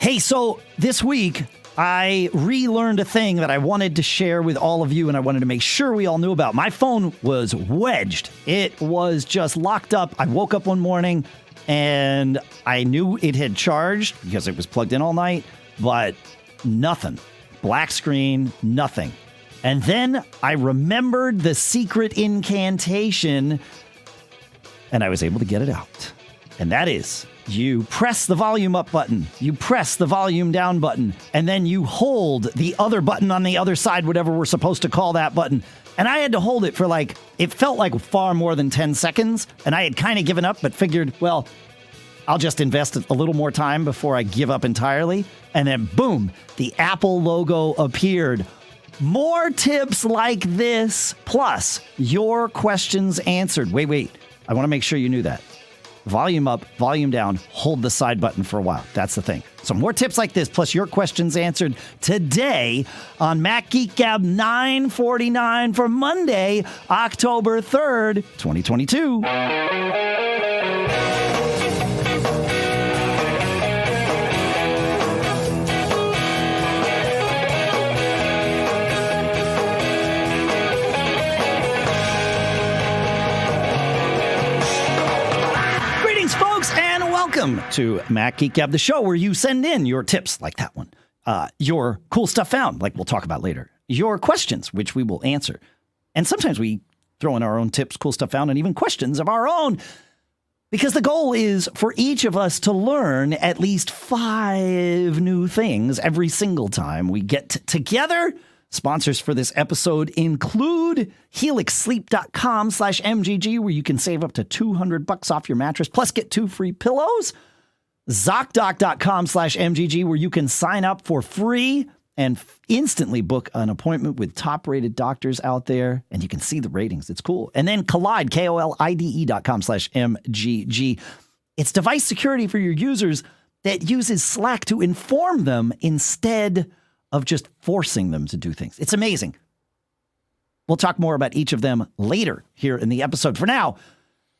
Hey, so this week I relearned a thing that I wanted to share with all of you, and I wanted to make sure we all knew about. My phone was wedged. It was just locked up. I woke up one morning and I knew it had charged because it was plugged in all night, but nothing. Black screen, nothing. And then I remembered the secret incantation, and I was able to get it out. And that is, you press the volume up button, you press the volume down button, and then you hold the other button on the other side, whatever we're supposed to call that button. And I had to hold it for it felt like far more than 10 seconds. And I had kind of given up, but figured, well, I'll just invest a little more time before I give up entirely. And then boom, the Apple logo appeared. More tips like this, plus your questions answered. Wait. I want to make sure you knew that. Volume up, volume down, hold the side button for a while. That's the thing. So more tips like this, plus your questions answered today on Mac Geek Gab 949 for Monday, October 3rd, 2022. Welcome to Mac Geek Gab, the show where you send in your tips, like that one, your cool stuff found, like we'll talk about later, your questions, which we will answer. And sometimes we throw in our own tips, cool stuff found, and even questions of our own, because the goal is for each of us to learn at least 5 new things every single time we get together. Sponsors for this episode include helixsleep.com/MGG, where you can save up to $200 off your mattress, plus get 2 free pillows. Zocdoc.com/MGG, where you can sign up for free and instantly book an appointment with top-rated doctors out there, and you can see the ratings. It's cool. And then Kolide, KOLIDE.com/MGG. It's device security for your users that uses Slack to inform them instead of just forcing them to do things. It's amazing. We'll talk more about each of them later here in the episode. For now,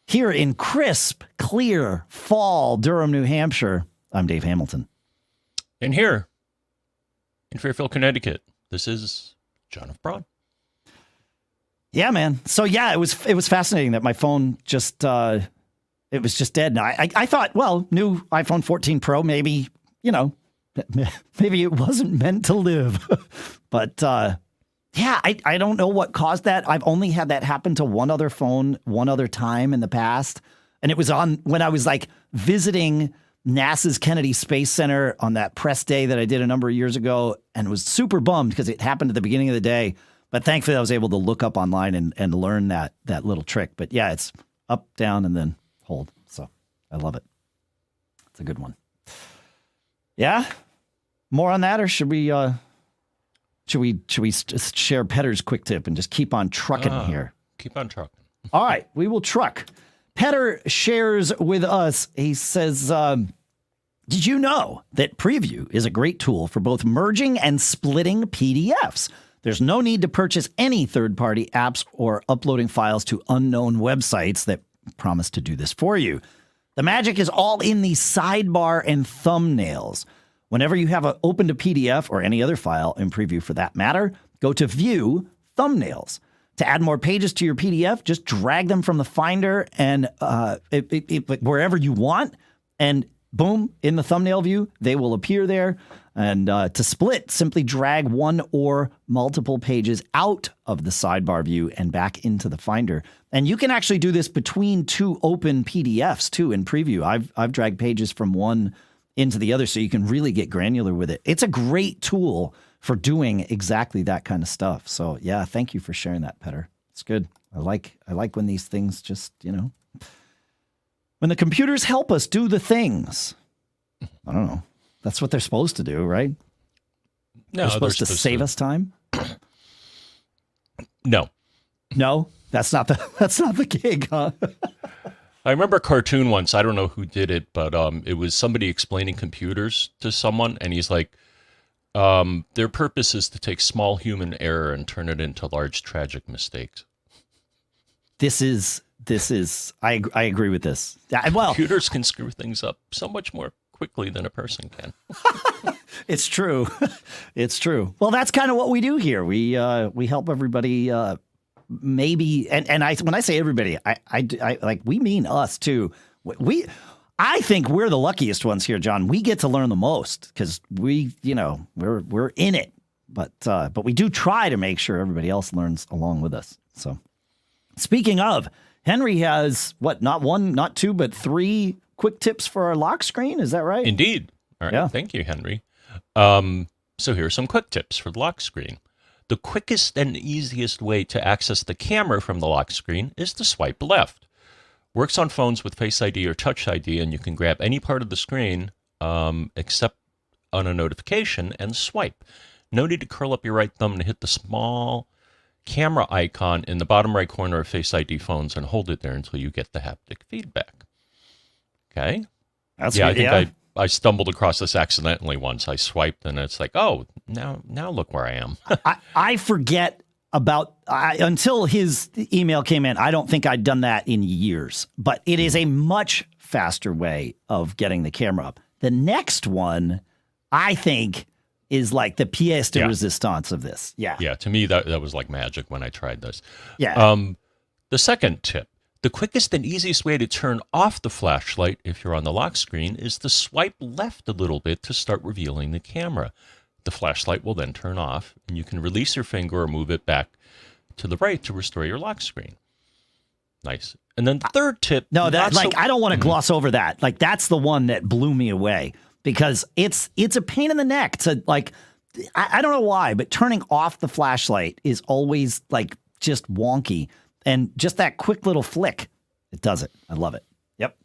here in crisp, clear fall Durham, New Hampshire, I'm Dave Hamilton. And here in Fairfield, Connecticut, this is John F. Broad. Yeah, man. So yeah, it was fascinating that my phone just it was just dead. Now I thought, well, new iPhone 14 Pro, maybe, maybe it wasn't meant to live. But yeah, I don't know what caused that. I've only had that happen to one other phone one other time in the past. And it was on when I was visiting NASA's Kennedy Space Center on that press day that I did a number of years ago, and was super bummed because it happened at the beginning of the day. But thankfully I was able to look up online and learn that little trick. But yeah, it's up, down, and then hold. So I love it. It's a good one. Yeah. More on that, or should we just share Petter's quick tip and just keep on trucking here? Keep on trucking. All right, we will truck. Petter shares with us. He says, did you know that Preview is a great tool for both merging and splitting PDFs? There's no need to purchase any third-party apps or uploading files to unknown websites that promise to do this for you. The magic is all in the sidebar and thumbnails. Whenever you have opened a PDF or any other file in Preview for that matter, go to View Thumbnails. To add more pages to your PDF, just drag them from the Finder and wherever you want, and boom, in the thumbnail view, they will appear there. And to split, simply drag one or multiple pages out of the sidebar view and back into the Finder. And you can actually do this between 2 open PDFs too in Preview. I've dragged pages from one into the other, so you can really get granular with it. It's a great tool for doing exactly that kind of stuff. So yeah, thank you for sharing that, Petter. It's good. I like when these things just, when the computers help us do the things. I don't know. That's what they're supposed to do, right? No, they're supposed to save us time. No, that's not the gig, huh? I remember a cartoon once. I don't know who did it, but it was somebody explaining computers to someone, and he's like, their purpose is to take small human error and turn it into large tragic mistakes. This is I agree with this. Well, computers can screw things up so much more quickly than a person can. It's true. It's true. Well, that's kind of what we do here. We help everybody. Maybe, and when I say everybody, I like we mean us too. I think we're the luckiest ones here, John. We get to learn the most because we're in it. But we do try to make sure everybody else learns along with us. So, speaking of, Henry has not one, not two, but 3 quick tips for our lock screen. Is that right? Indeed. All right. Yeah. Thank you, Henry. So here are some quick tips for the lock screen. The quickest and easiest way to access the camera from the lock screen is to swipe left. Works on phones with Face ID or Touch ID, and you can grab any part of the screen except on a notification and swipe. No need to curl up your right thumb and hit the small camera icon in the bottom right corner of Face ID phones and hold it there until you get the haptic feedback. Okay? That's I good, think I stumbled across this accidentally once. I swiped, and it's like, oh, now look where I am. I forget about until his email came in. I don't think I'd done that in years, but it is a much faster way of getting the camera up. The next one, I think, is like the pièce de résistance of this. Yeah. Yeah, to me, that was like magic when I tried this. Yeah. The second tip, the quickest and easiest way to turn off the flashlight if you're on the lock screen is to swipe left a little bit to start revealing the camera. The flashlight will then turn off, and you can release your finger or move it back to the right to restore your lock screen. Nice. And then the third tip. No, I don't want to gloss over that. Like, that's the one that blew me away because it's a pain in the neck to I don't know why, but turning off the flashlight is always like just wonky. And just that quick little flick, it does it. I love it. Yep.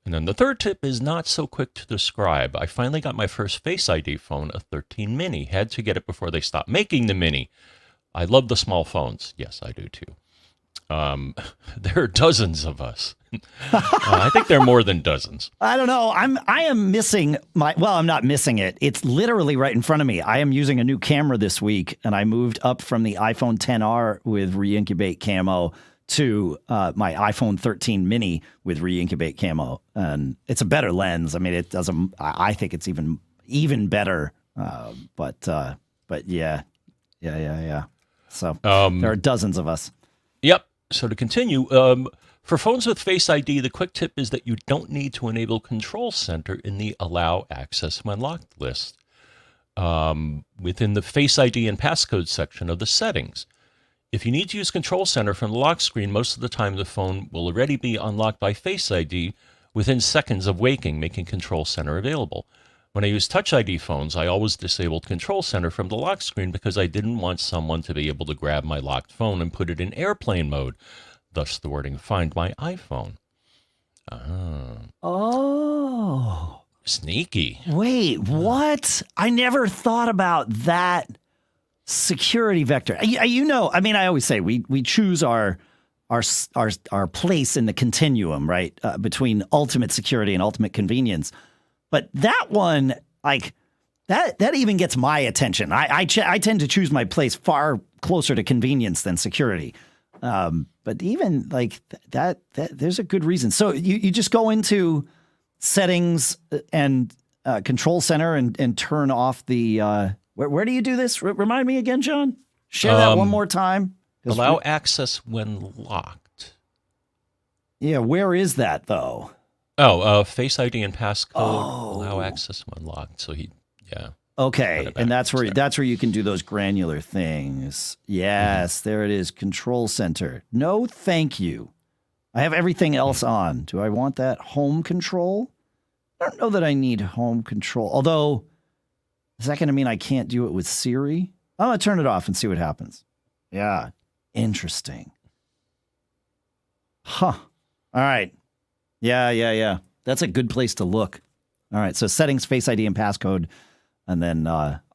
And then the third tip is not so quick to describe. I finally got my first Face ID phone, a 13 Mini. Had to get it before they stopped making the Mini. I love the small phones. Yes, I do too. There are dozens of us. I think there are more than dozens. I don't know. I am missing I'm not missing it. It's literally right in front of me. I am using a new camera this week, and I moved up from the iPhone XR with Reincubate Camo to my iPhone 13 Mini with Reincubate Camo, and it's a better lens. I mean, it doesn't. I think it's even better. But yeah. So there are dozens of us. Yep. So to continue, for phones with Face ID, the quick tip is that you don't need to enable Control Center in the Allow Access When Locked list within the Face ID and passcode section of the settings. If you need to use Control Center from the lock screen, most of the time the phone will already be unlocked by Face ID within seconds of waking, making Control Center available. When I use Touch ID phones, I always disabled Control Center from the lock screen because I didn't want someone to be able to grab my locked phone and put it in airplane mode. Thus the wording, find my iPhone. Oh. Sneaky. Wait, what? I never thought about that security vector. I mean, I always say we choose our place in the continuum, right? Between ultimate security and ultimate convenience. But that one, like, that even gets my attention. I tend to choose my place far closer to convenience than security. But even like that there's a good reason. So you just go into settings and Control Center and turn off the where do you do this? Remind me again, John. Share that one more time. Allow access when locked. Yeah, where is that though? Face ID and passcode allow access when locked. So Okay, and that's where you can do those granular things. Yes, there it is. Control Center. No, thank you. I have everything else on. Do I want that home control? I don't know that I need home control. Although, is that going to mean I can't do it with Siri? I'm going to turn it off and see what happens. Yeah, interesting. Huh. All right. Yeah. That's a good place to look. All right, so settings, Face ID, and passcode. And then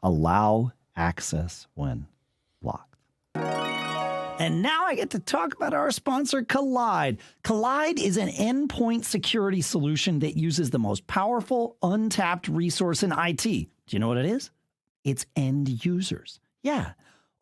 allow access when locked. And now I get to talk about our sponsor, Kolide. Kolide is an endpoint security solution that uses the most powerful, untapped resource in IT. Do you know what it is? It's end users. Yeah.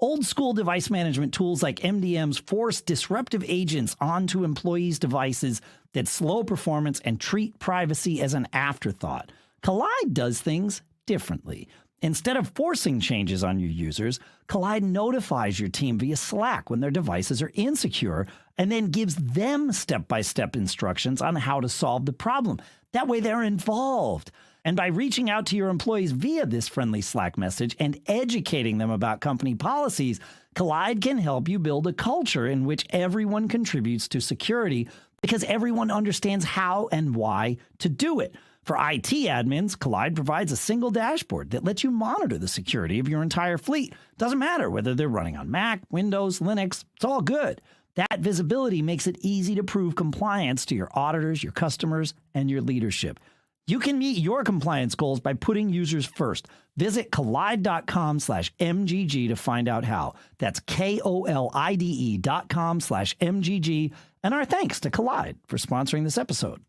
Old school device management tools like MDMs force disruptive agents onto employees' devices that slow performance and treat privacy as an afterthought. Kolide does things differently. Instead of forcing changes on your users, Kolide notifies your team via Slack when their devices are insecure and then gives them step-by-step instructions on how to solve the problem. That way they're involved. And by reaching out to your employees via this friendly Slack message and educating them about company policies, Kolide can help you build a culture in which everyone contributes to security because everyone understands how and why to do it. For IT admins, Kolide provides a single dashboard that lets you monitor the security of your entire fleet. Doesn't matter whether they're running on Mac, Windows, Linux, it's all good. That visibility makes it easy to prove compliance to your auditors, your customers, and your leadership. You can meet your compliance goals by putting users first. Visit kolide.com/MGG to find out how. That's KOLIDE.com/MGG. And our thanks to Kolide for sponsoring this episode.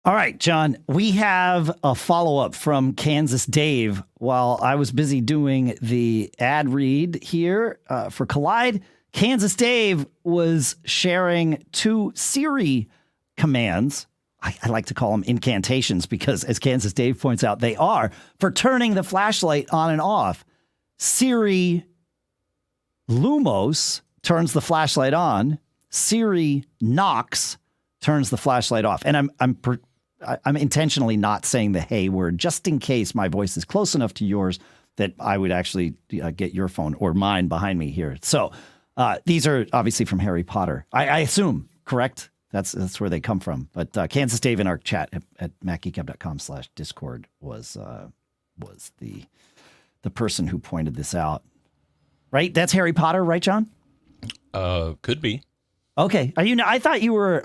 All right, John, we have a follow-up from Kansas Dave. While I was busy doing the ad read here for Kolide, Kansas Dave was sharing 2 Siri commands. I like to call them incantations because, as Kansas Dave points out, they are for turning the flashlight on and off. Siri Lumos turns the flashlight on. Siri Nox turns the flashlight off. And I'm intentionally not saying the hey word just in case my voice is close enough to yours that I would actually get your phone or mine behind me here. So these are obviously from Harry Potter. I assume, correct? That's where they come from. But Kansas Dave in our chat at macgeekgab.com/discord was the person who pointed this out. Right? That's Harry Potter, right, John? Could be. Okay. I thought you were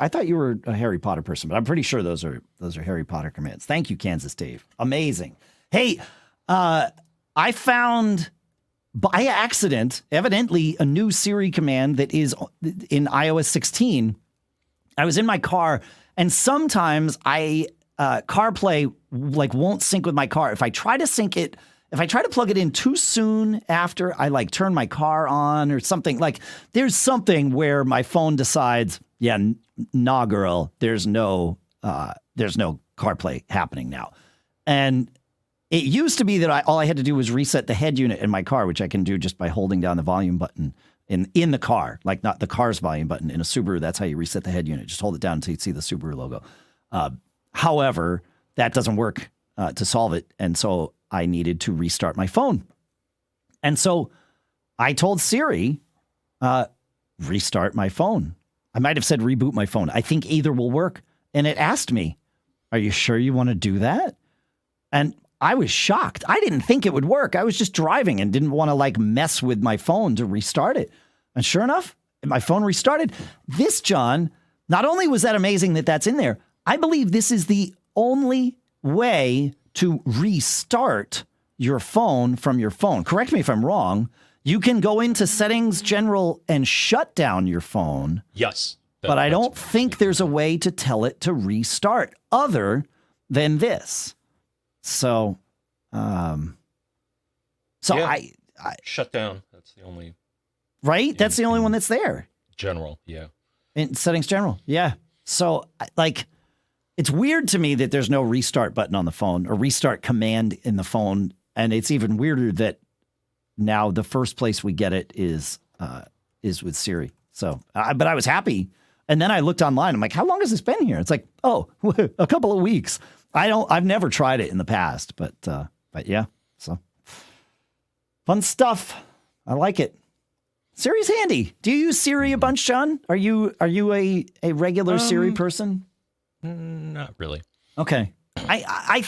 a Harry Potter person, but I'm pretty sure those are Harry Potter commands. Thank you, Kansas Dave. Amazing. Hey, I found by accident, evidently, a new Siri command that is in iOS 16. I was in my car, and sometimes CarPlay won't sync with my car. If I try to sync it, if I try to plug it in too soon after I turn my car on or something, there's something where my phone decides, nah, girl, there's no CarPlay happening now. And it used to be that all I had to do was reset the head unit in my car, which I can do just by holding down the volume button in the car, not the car's volume button. In a Subaru, that's how you reset the head unit. Just hold it down until you see the Subaru logo. However, that doesn't work to solve it. And so I needed to restart my phone. And so I told Siri, restart my phone. I might have said reboot my phone. I think either will work. And it asked me, are you sure you want to do that? And I was shocked. I didn't think it would work. I was just driving and didn't want to mess with my phone to restart it. And sure enough, my phone restarted. This, John, not only was that amazing that that's in there, I believe this is the only way to restart your phone from your phone. Correct me if I'm wrong. You can go into Settings General and shut down your phone. Yes. But I don't think there's a way to tell it to restart other than this. So, I shut down. That's the only. Right? That's the only one that's there. General, yeah. In Settings General, yeah. So, it's weird to me that there's no restart button on the phone or restart command in the phone. And it's even weirder that now the first place we get it is with Siri. So, but I was happy. And then I looked online. I'm like, how long has this been here? It's like, oh, a couple of weeks. I've never tried it in the past, but yeah. So fun stuff. I like it. Siri's handy. Do you use Siri a bunch, John? Are you a regular Siri person? Not really. Okay. I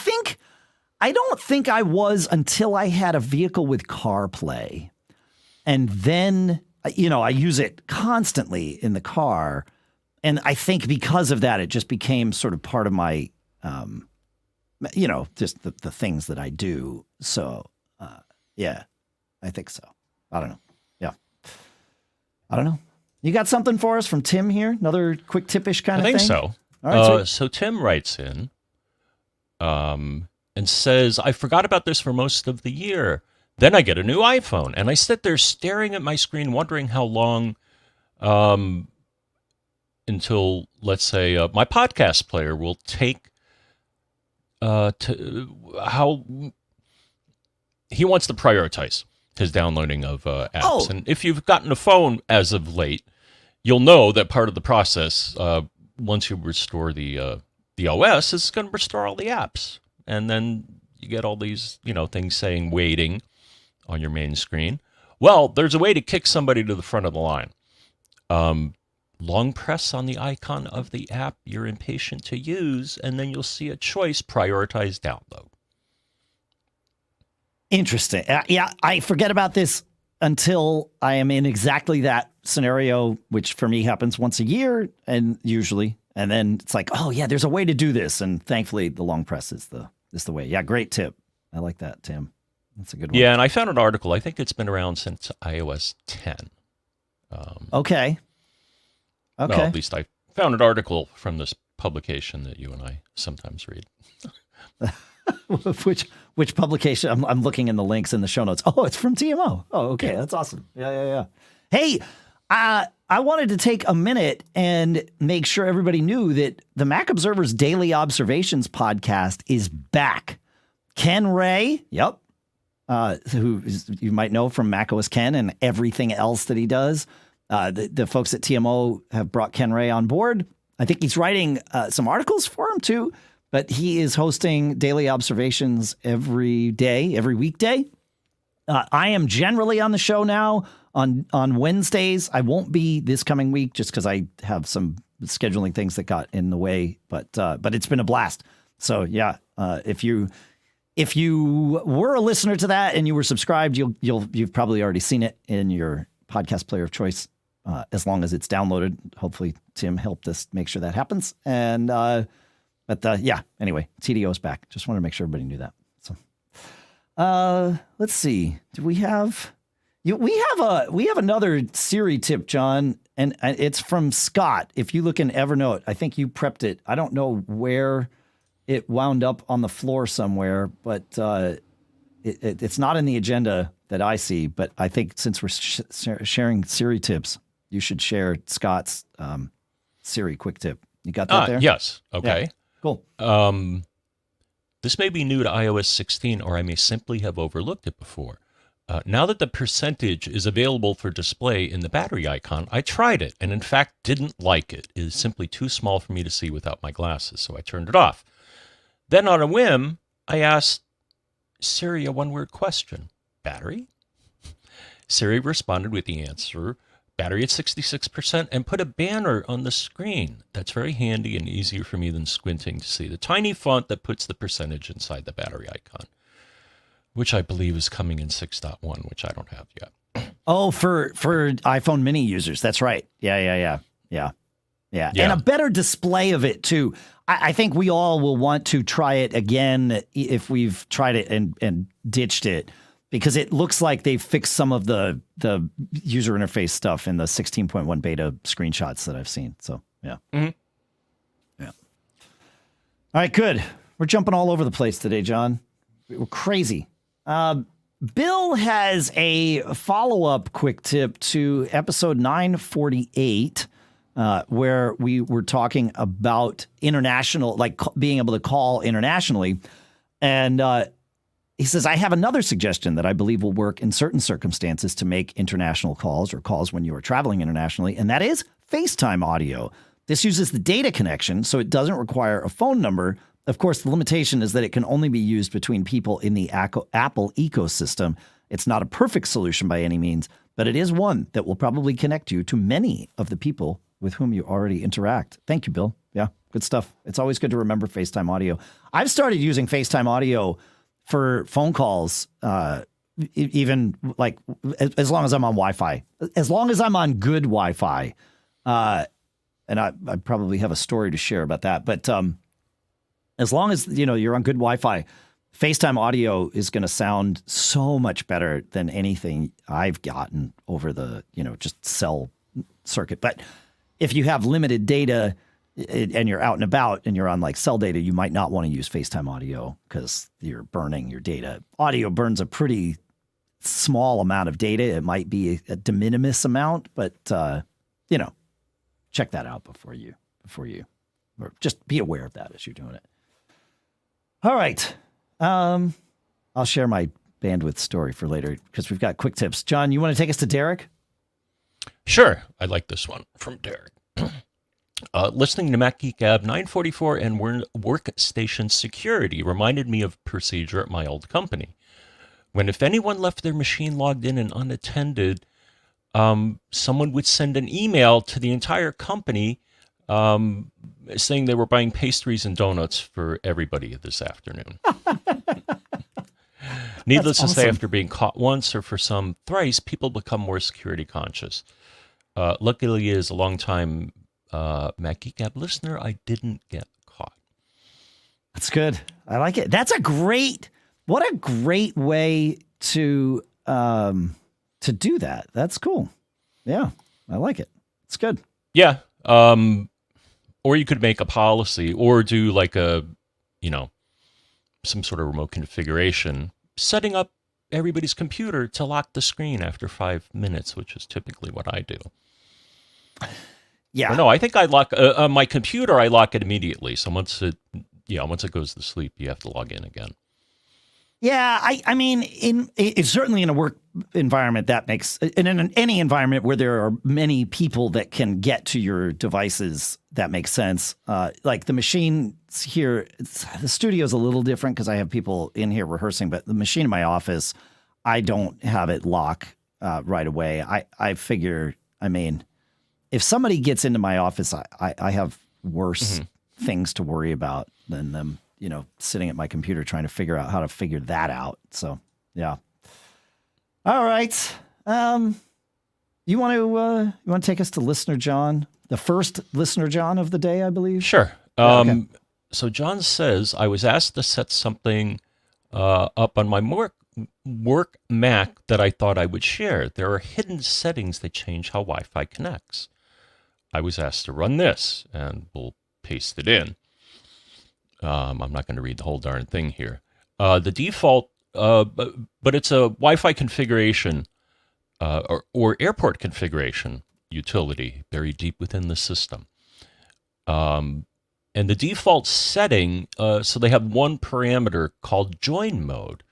don't think I was until I had a vehicle with CarPlay. And then, I use it constantly in the car. And I think because of that, it just became sort of part of my, just the things that I do. So, yeah, I think so. I don't know. Yeah. I don't know. You got something for us from Tim here? Another quick tippish kind of thing? I think so. All right, so Tim writes in and says, I forgot about this for most of the year. Then I get a new iPhone, and I sit there staring at my screen, wondering how long until, let's say, my podcast player will take how he wants to prioritize his downloading of apps. Oh. And if you've gotten a phone as of late, you'll know that part of the process, once you restore the OS, is going to restore all the apps. And then you get all these, things saying waiting on your main screen. Well, there's a way to kick somebody to the front of the line. Long press on the icon of the app you're impatient to use, and then you'll see a choice, prioritize download. Interesting. Yeah, I forget about this until I am in exactly that scenario, which for me happens once a year, and usually. And then it's like, oh, yeah, there's a way to do this. And thankfully, the long press is the way. Yeah, great tip. I like that, Tim. That's a good one. Yeah, and I found an article. I think it's been around since iOS 10. Okay. Well, at least I found an article from this publication that you and I sometimes read. Which publication? I'm looking in the links in the show notes. Oh, it's from TMO. Oh, okay. That's awesome. Yeah. Hey, I wanted to take a minute and make sure everybody knew that the Mac Observer's Daily Observations podcast is back. Ken Ray, who you might know from macOS Ken and everything else that he does. The folks at TMO have brought Ken Ray on board. I think he's writing some articles for him too, but he is hosting Daily Observations every weekday. I am generally on the show now on Wednesdays. I won't be this coming week just because I have some scheduling things that got in the way, but it's been a blast. So yeah, if you were a listener to that and you were subscribed, you've probably already seen it in your podcast player of choice. As long as it's downloaded, hopefully Tim helped us make sure that happens. And anyway, TDO is back. Just want to make sure everybody knew that. So, let's see. Do we have? We have another Siri tip, John, and it's from Scott. If you look in Evernote, I think you prepped it. I don't know where it wound up on the floor somewhere, but it's not in the agenda that I see. But I think since we're sharing Siri tips, you should share Scott's Siri quick tip. You got that there? Yes. Okay. Yeah. Cool. This may be new to iOS 16, or I may simply have overlooked it before. Now that the percentage is available for display in the battery icon, I tried it and in fact didn't like it. It is simply too small for me to see without my glasses, so I turned it off. Then on a whim, I asked Siri a one-word question. Battery? Siri responded with the answer, battery at 66%, and put a banner on the screen. That's very handy and easier for me than squinting to see the tiny font that puts the percentage inside the battery icon, which I believe is coming in 6.1, which I don't have yet. Oh, for iPhone mini users. That's right. Yeah. And a better display of it too. I think we all will want to try it again if we've tried it and ditched it, because it looks like they fixed some of the user interface stuff in the 16.1 beta screenshots that I've seen. So, yeah. Mm-hmm. Yeah. All right, good. We're jumping all over the place today, John. We're crazy. Bill has a follow-up quick tip to episode 948, where we were talking about international, like being able to call internationally. And he says, I have another suggestion that I believe will work in certain circumstances to make international calls or calls when you are traveling internationally, and that is FaceTime audio. This uses the data connection, so it doesn't require a phone number. Of course, the limitation is that it can only be used between people in the Apple ecosystem. It's not a perfect solution by any means, but it is one that will probably connect you to many of the people with whom you already interact. Thank you, Bill. Yeah, good stuff. It's always good to remember FaceTime audio. I've started using FaceTime audio for phone calls, even like as long as I'm on Wi-Fi, as long as I'm on good Wi-Fi. And I probably have a story to share about that. But as long as, you're on good Wi-Fi, FaceTime audio is going to sound so much better than anything I've gotten over the, just cell circuit. But if you have limited data and you're out and about and you're on like cell data, you might not want to use FaceTime audio because you're burning your data. Audio burns a pretty small amount of data. It might be a de minimis amount, but check that out before you, or just be aware of that as you're doing it. All right. I'll share my bandwidth story for later because we've got quick tips. John, you want to take us to Derek? Sure. I like this one from Derek. Listening to Mac Geek Gab 944 and workstation security reminded me of a procedure at my old company. When if anyone left their machine logged in and unattended, someone would send an email to the entire company saying they were buying pastries and donuts for everybody this afternoon. Needless to say, after being caught once or for some thrice, people become more security conscious. Luckily, as a long-time Mac Geek Gab listener, I didn't get caught. That's good. I like it. What a great way to do that. That's cool. Yeah, I like it. It's good. Yeah. Or you could make a policy or do like some sort of remote configuration, setting up everybody's computer to lock the screen after 5 minutes, which is typically what I do. Yeah. But no, I think I lock my computer. I lock it immediately. So once it goes to sleep, you have to log in again. Yeah, I mean, it's certainly in a work environment that makes, and in any environment where there are many people that can get to your devices, that makes sense. Like the machines here, the studio's a little different because I have people in here rehearsing, but the machine in my office, I don't have it lock right away. I figure, I mean, if somebody gets into my office, I have worse things to worry about than them, sitting at my computer trying to figure out how to figure that out. So, yeah. All right. You want to take us to listener John, the first listener John of the day, I believe? Sure. Okay. So John says, I was asked to set something up on my work Mac that I thought I would share. There are hidden settings that change how Wi-Fi connects. I was asked to run this, and we'll paste it in. I'm not going to read the whole darn thing here. The default, but it's a Wi-Fi configuration or airport configuration utility buried deep within the system. And the default setting, so they have one parameter called join mode.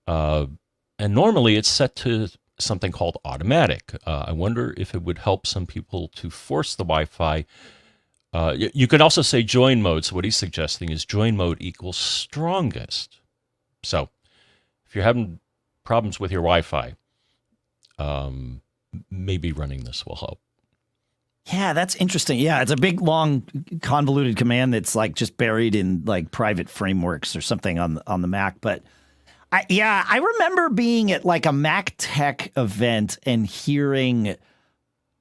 And normally it's set to something called automatic. I wonder if it would help some people to force the Wi-Fi. You could also say join mode. So what he's suggesting is join mode equals strongest. So if you're having problems with your Wi-Fi, maybe running this will help. Yeah, that's interesting. Yeah, it's a big, long, convoluted command that's like just buried in like private frameworks or something on the Mac. But I remember being at like a Mac Tech event and hearing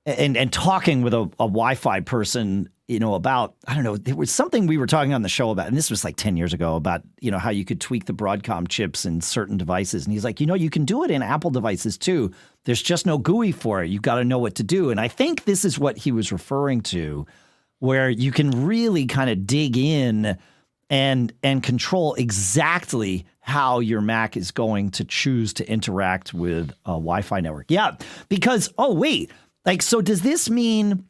and talking with a Wi-Fi person, about, I don't know, there was something we were talking on the show about, and this was like 10 years ago, about, how you could tweak the Broadcom chips in certain devices. And he's like, you can do it in Apple devices too. There's just no GUI for it. You've got to know what to do. And I think this is what he was referring to, where you can really kind of dig in and control exactly how your Mac is going to choose to interact with a Wi-Fi network. Yeah, because, so does this mean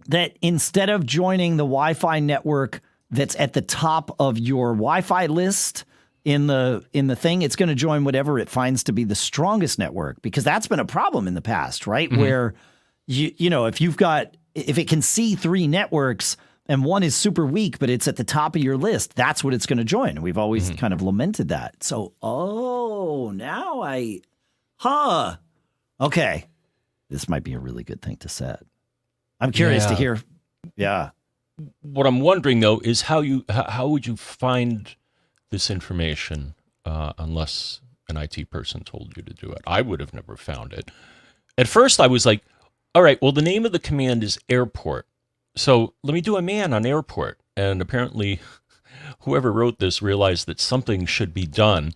that instead of joining the Wi-Fi network that's at the top of your Wi-Fi list in the thing, it's going to join whatever it finds to be the strongest network? Because that's been a problem in the past, right? Mm-hmm. Where if it can see 3 networks and one is super weak, but it's at the top of your list, that's what it's going to join. And we've always kind of lamented that. So, okay. This might be a really good thing to set. I'm curious to hear. Yeah. What I'm wondering though is how would you find this information unless an IT person told you to do it? I would have never found it. At first I was like, all right, well, the name of the command is airport. So let me do a man on airport. And apparently whoever wrote this realized that something should be done,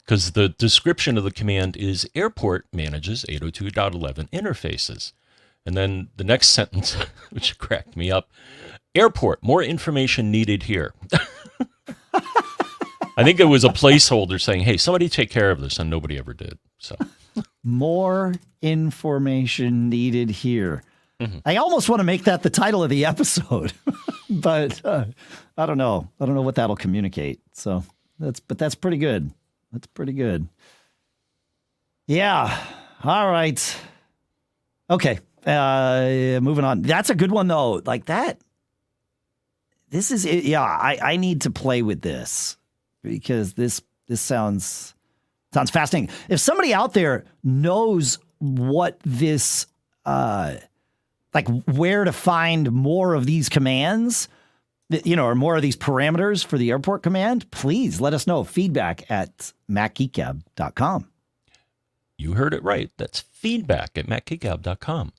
because the description of the command is airport manages 802.11 interfaces. And then the next sentence, which cracked me up, airport, more information needed here. I think it was a placeholder saying, hey, somebody take care of this, and nobody ever did. So more information needed here. I almost want to make that the title of the episode, but I don't know. I don't know what that'll communicate. So that's pretty good. That's pretty good. Yeah. All right. Okay. Moving on. That's a good one though. Like that. This is it. Yeah. I need to play with this because this sounds fascinating. If somebody out there knows what this, like where to find more of these commands, or more of these parameters for the airport command, please let us know. Feedback at macgeekgab.com. You heard it right. That's feedback at macgeekgab.com.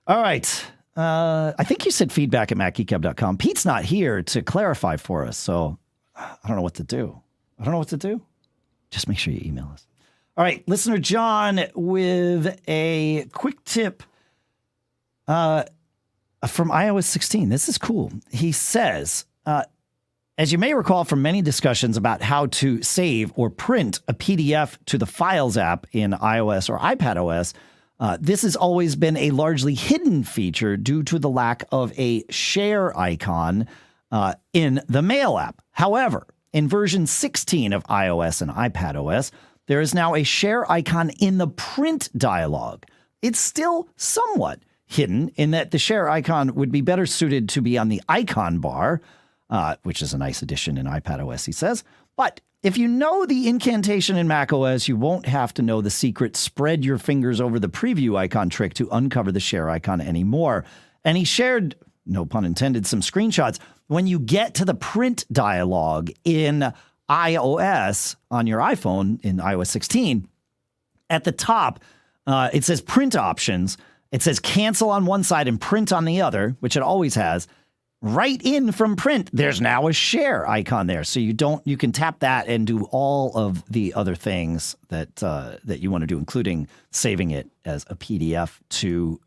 All right. I think you said feedback at macgeekgab.com. Pete's not here to clarify for us, so I don't know what to do. Just make sure you email us. All right. Listener John with a quick tip from iOS 16. This is cool. He says, as you may recall from many discussions about how to save or print a PDF to the Files app in iOS or iPadOS, this has always been a largely hidden feature due to the lack of a share icon in the Mail app. However, in version 16 of iOS and iPadOS, there is now a share icon in the print dialog. It's still somewhat hidden in that the share icon would be better suited to be on the icon bar, which is a nice addition in iPadOS, he says. But if you know the incantation in macOS, you won't have to know the secret spread your fingers over the preview icon trick to uncover the share icon anymore. And he shared, no pun intended, some screenshots. When you get to the print dialog in iOS on your iPhone in iOS 16, at the top, it says print options. It says cancel on one side and print on the other, which it always has. Right in from print, there's now a share icon there. So you can tap that and do all of the other things that you want to do, including saving it as a PDF to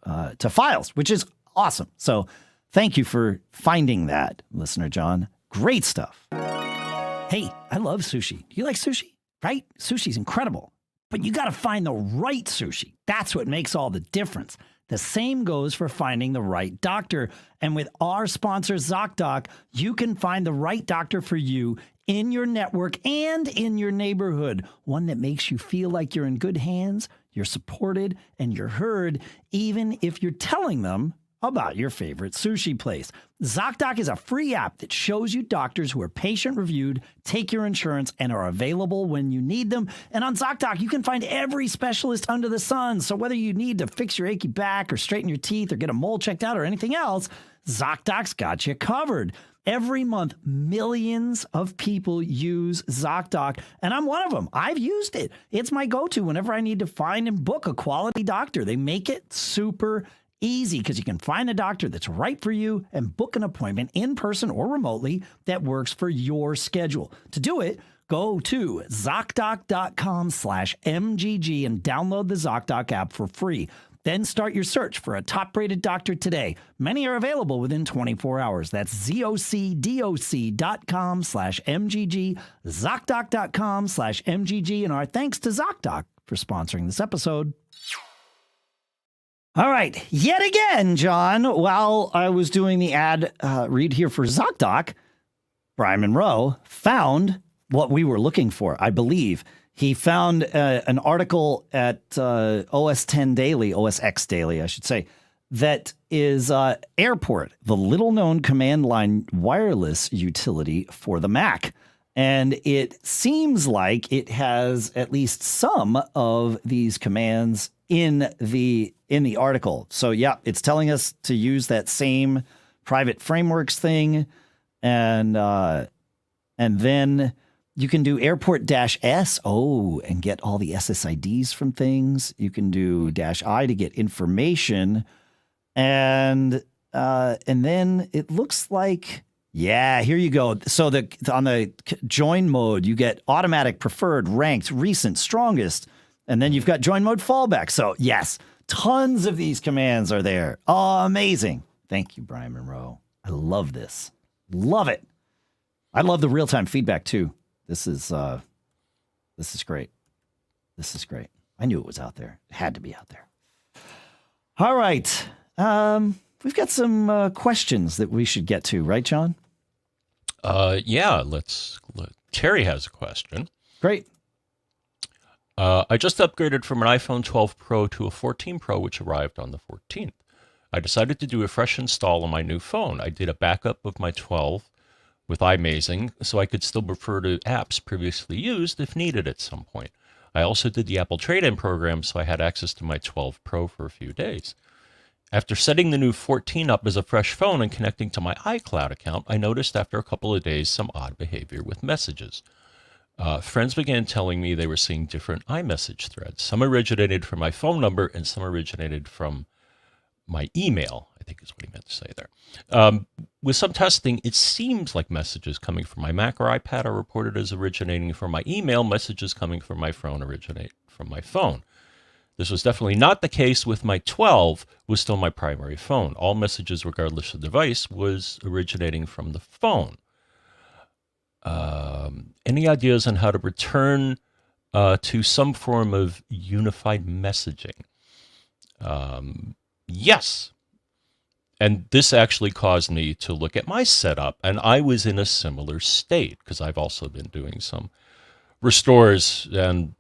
files, which is awesome. So thank you for finding that, listener John. Great stuff. Hey, I love sushi. Do you like sushi? Right? Sushi's incredible. But you got to find the right sushi. That's what makes all the difference. The same goes for finding the right doctor. And with our sponsor, Zocdoc, you can find the right doctor for you in your network and in your neighborhood. One that makes you feel like you're in good hands, you're supported, and you're heard, even if you're telling them about your favorite sushi place. Zocdoc is a free app that shows you doctors who are patient-reviewed, take your insurance, and are available when you need them. And on Zocdoc, you can find every specialist under the sun. So whether you need to fix your achy back or straighten your teeth or get a mole checked out or anything else, Zocdoc's got you covered. Every month, millions of people use Zocdoc, and I'm one of them. I've used it. It's my go-to whenever I need to find and book a quality doctor. They make it super easy because you can find a doctor that's right for you and book an appointment in person or remotely that works for your schedule. To do it, go to Zocdoc.com/MGG and download the Zocdoc app for free. Then start your search for a top-rated doctor today. Many are available within 24 hours. That's ZocDoc.com/MGG, Zocdoc.com/MGG, and our thanks to Zocdoc for sponsoring this episode. All right, yet again, John, while I was doing the ad read here for Zocdoc, Brian Monroe found what we were looking for, I believe. He found an article at OS X Daily, I should say, that is Airport, the little-known command line wireless utility for the Mac. And it seems like it has at least some of these commands in the article. So yeah, it's telling us to use that same private frameworks thing, and then you can do airport-s and get all the SSIDs from things. You can do -I to get information, and then it looks like, yeah, here you go. So on the join mode, you get automatic, preferred, ranked, recent, strongest. And then you've got join mode fallback. So yes, tons of these commands are there. Oh, amazing. Thank you, Brian Monroe. I love this. Love it. I love the real-time feedback too. This is great. This is great. I knew it was out there. It had to be out there. All right. We've got some questions that we should get to, right, John? Yeah, Terry has a question. Great. I just upgraded from an iPhone 12 Pro to a 14 Pro, which arrived on the 14th. I decided to do a fresh install on my new phone. I did a backup of my 12 with iMazing, so I could still refer to apps previously used if needed at some point. I also did the Apple trade-in program, so I had access to my 12 Pro for a few days. After setting the new 14 up as a fresh phone and connecting to my iCloud account, I noticed after a couple of days some odd behavior with messages. Friends began telling me they were seeing different iMessage threads. Some originated from my phone number and some originated from my email, I think is what he meant to say there. With some testing, it seems like messages coming from my Mac or iPad are reported as originating from my email. Messages coming from my phone originate from my phone. This was definitely not the case with my 12, was still my primary phone. All messages, regardless of device, was originating from the phone. Any ideas on how to return to some form of unified messaging? Yes. And this actually caused me to look at my setup, and I was in a similar state because I've also been doing some restores and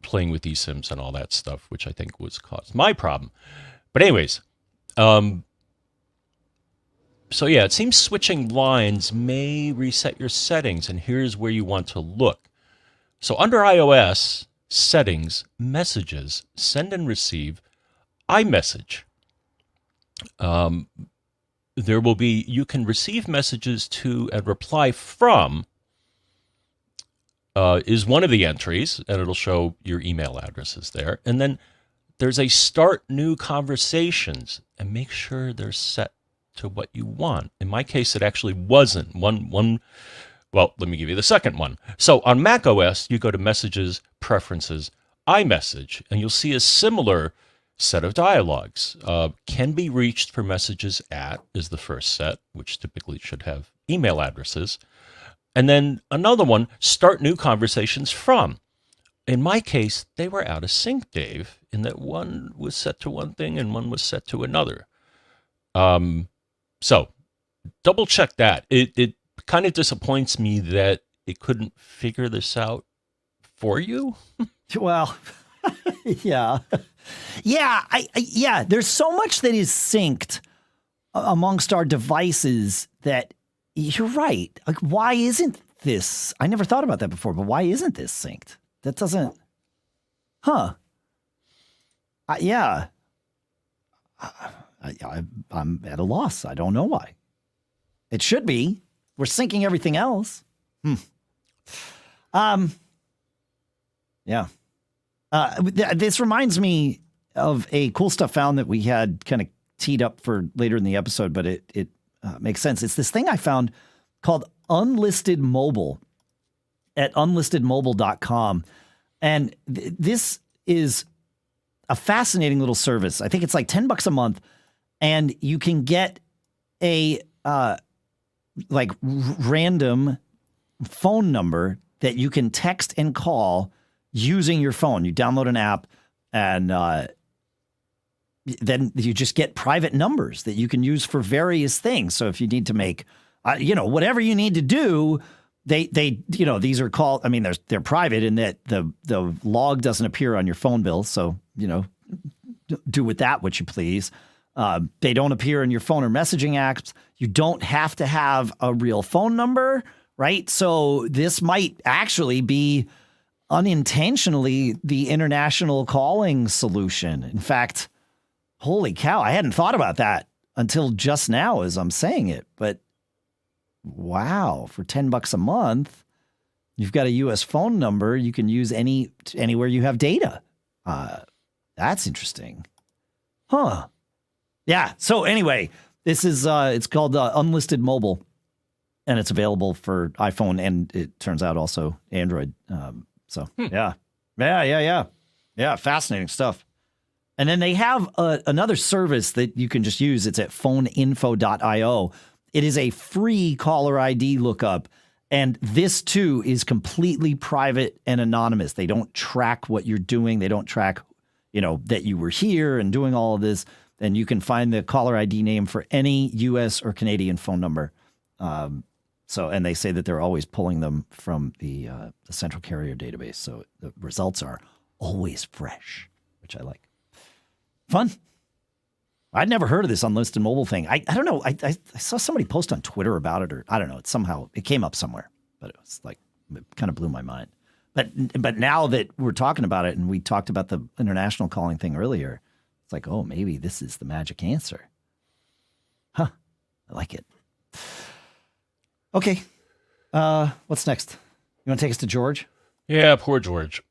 playing with eSIMs and all that stuff, which I think was caused my problem. But anyways, so yeah, it seems switching lines may reset your settings, and here's where you want to look. So under iOS, settings, messages, send and receive, iMessage. There will be, you can receive messages to and reply from is one of the entries, and it'll show your email addresses there. And then there's a start new conversations, and make sure they're set to what you want. In my case, it actually wasn't. Well, let me give you the second one. So on macOS, you go to Messages, Preferences, iMessage, and you'll see a similar set of dialogues. Can be reached for messages at is the first set, which typically should have email addresses. And then another one, start new conversations from. In my case, they were out of sync, Dave, in that one was set to one thing and one was set to another. So double check that. It kind of disappoints me that it couldn't figure this out for you. Well, yeah. Yeah, there's so much that is synced amongst our devices that you're right. Like, why isn't this? I never thought about that before, but why isn't this synced? That doesn't, yeah. I'm at a loss. I don't know why. It should be. We're syncing everything else. Yeah. This reminds me of a cool stuff found that we had kind of teed up for later in the episode, but it makes sense. It's this thing I found called Unlisted Mobile at unlistedmobile.com. And this is a fascinating little service. I think it's like $10 a month, and you can get a random phone number that you can text and call using your phone. You download an app, and then you just get private numbers that you can use for various things. So if you need to make, whatever you need to do, they these are called, they're private in that the log doesn't appear on your phone bill. So, do with that what you please. They don't appear in your phone or messaging apps. You don't have to have a real phone number, right? So this might actually be unintentionally the international calling solution. In fact, holy cow, I hadn't thought about that until just now as I'm saying it. But wow, for $10 a month, you've got a U.S. phone number you can use anywhere you have data. That's interesting. Huh. Yeah. So anyway, this is it's called Unlisted Mobile, and it's available for iPhone and it turns out also Android. Yeah. Fascinating stuff. And then they have another service that you can just use. It's at PhoneInfo.io. It is a free caller ID lookup, And this too is completely private and anonymous. They don't track what you're doing. They don't track, that you were here and doing all of this. And you can find the caller ID name for any U.S. or Canadian phone number. And they say that they're always pulling them from the central carrier database. So the results are always fresh, which I like. Fun. I'd never heard of this unlisted mobile thing. I don't know. I saw somebody post on Twitter about it, or I don't know. It came up somewhere, but it was like, it kind of blew my mind. But now that we're talking about it, and we talked about the international calling thing earlier, it's like, oh, maybe this is the magic answer. Huh. I like it. Okay. What's next? You want to take us to George? Yeah, poor George.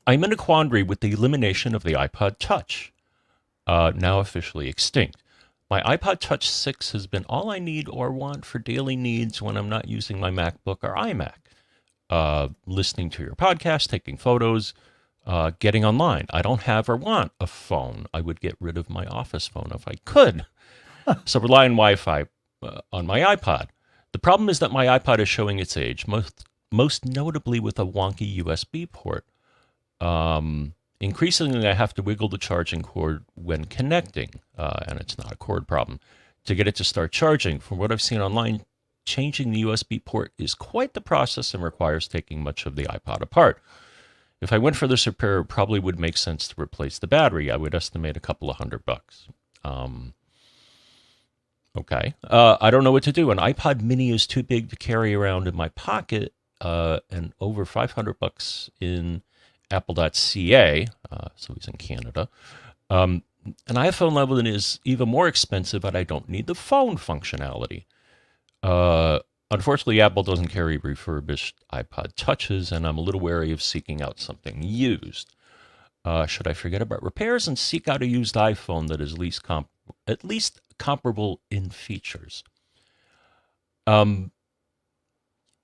I'm in a quandary with the elimination of the iPod Touch, now officially extinct. My iPod Touch 6 has been all I need or want for daily needs when I'm not using my MacBook or iMac. Listening to your podcast, taking photos, getting online. I don't have or want a phone. I would get rid of my office phone if I could. So rely on Wi-Fi on my iPod. The problem is that my iPod is showing its age, most notably with a wonky USB port. Increasingly, I have to wiggle the charging cord when connecting, and it's not a cord problem, to get it to start charging. From what I've seen online, changing the USB port is quite the process and requires taking much of the iPod apart. If I went for this repair, it probably would make sense to replace the battery. I would estimate a couple of $100. Okay. I don't know what to do. An iPod mini is too big to carry around in my pocket, and over $500 in Apple.ca, so he's in Canada. An iPhone 11 is even more expensive, but I don't need the phone functionality. Unfortunately, Apple doesn't carry refurbished iPod Touches, and I'm a little wary of seeking out something used. Should I forget about repairs and seek out a used iPhone that is at least comparable in features?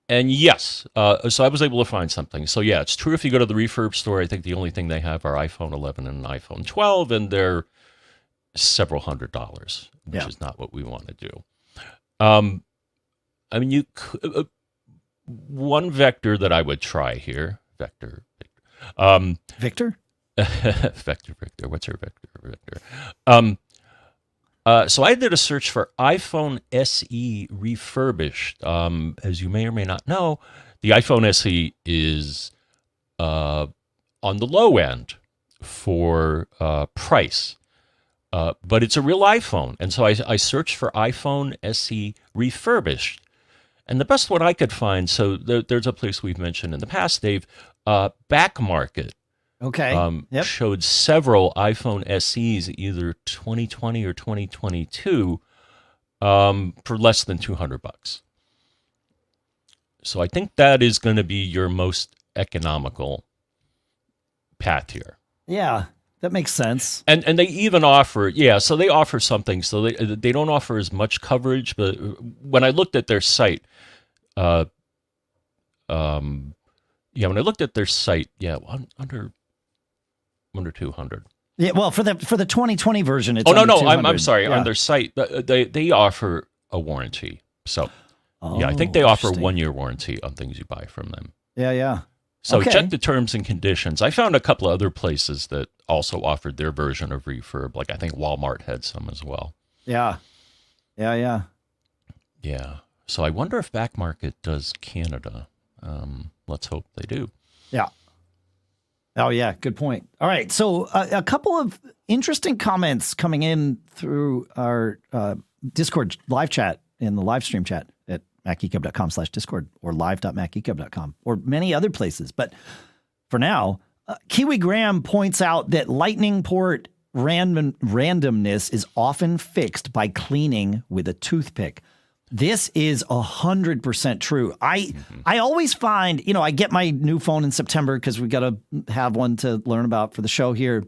And yes, so I was able to find something. So yeah, it's true if you go to the refurb store, I think the only thing they have are iPhone 11 and iPhone 12, and they're several $100s, which is not what we want to do. I mean, one vector that I would try here, Victor? Victor, what's her vector? So I did a search for iPhone SE refurbished. As you may or may not know, the iPhone SE is on the low end for price, but it's a real iPhone. And so I searched for iPhone SE refurbished. And the best one I could find, so there's a place we've mentioned in the past, Dave, Back Market. Okay. Showed several iPhone SEs, either 2020 or 2022, for less than $200. So I think that is going to be your most economical path here. Yeah, that makes sense. And they even offer, so they offer something. So they don't offer as much coverage, but when I looked at their site, when I looked at their site, under 200. Yeah, well, for the 2020 version, it's I'm sorry. Yeah. On their site, they offer a warranty. So, I think they offer a 1-year warranty on things you buy from them. Yeah. So check the terms and conditions. I found a couple of other places that also offered their version of refurb. Like I think Walmart had some as well. Yeah. So I wonder if Back Market does Canada. Let's hope they do. Yeah. Oh, yeah. Good point. All right. So a couple of interesting comments coming in through our Discord live chat in the live stream chat at macgeekgab.com/Discord or live.macgeekgab.com or many other places. But for now, Kiwi Graham points out that lightning port randomness is often fixed by cleaning with a toothpick. This is 100% true. I always find, I get my new phone in September because we got to have one to learn about for the show here.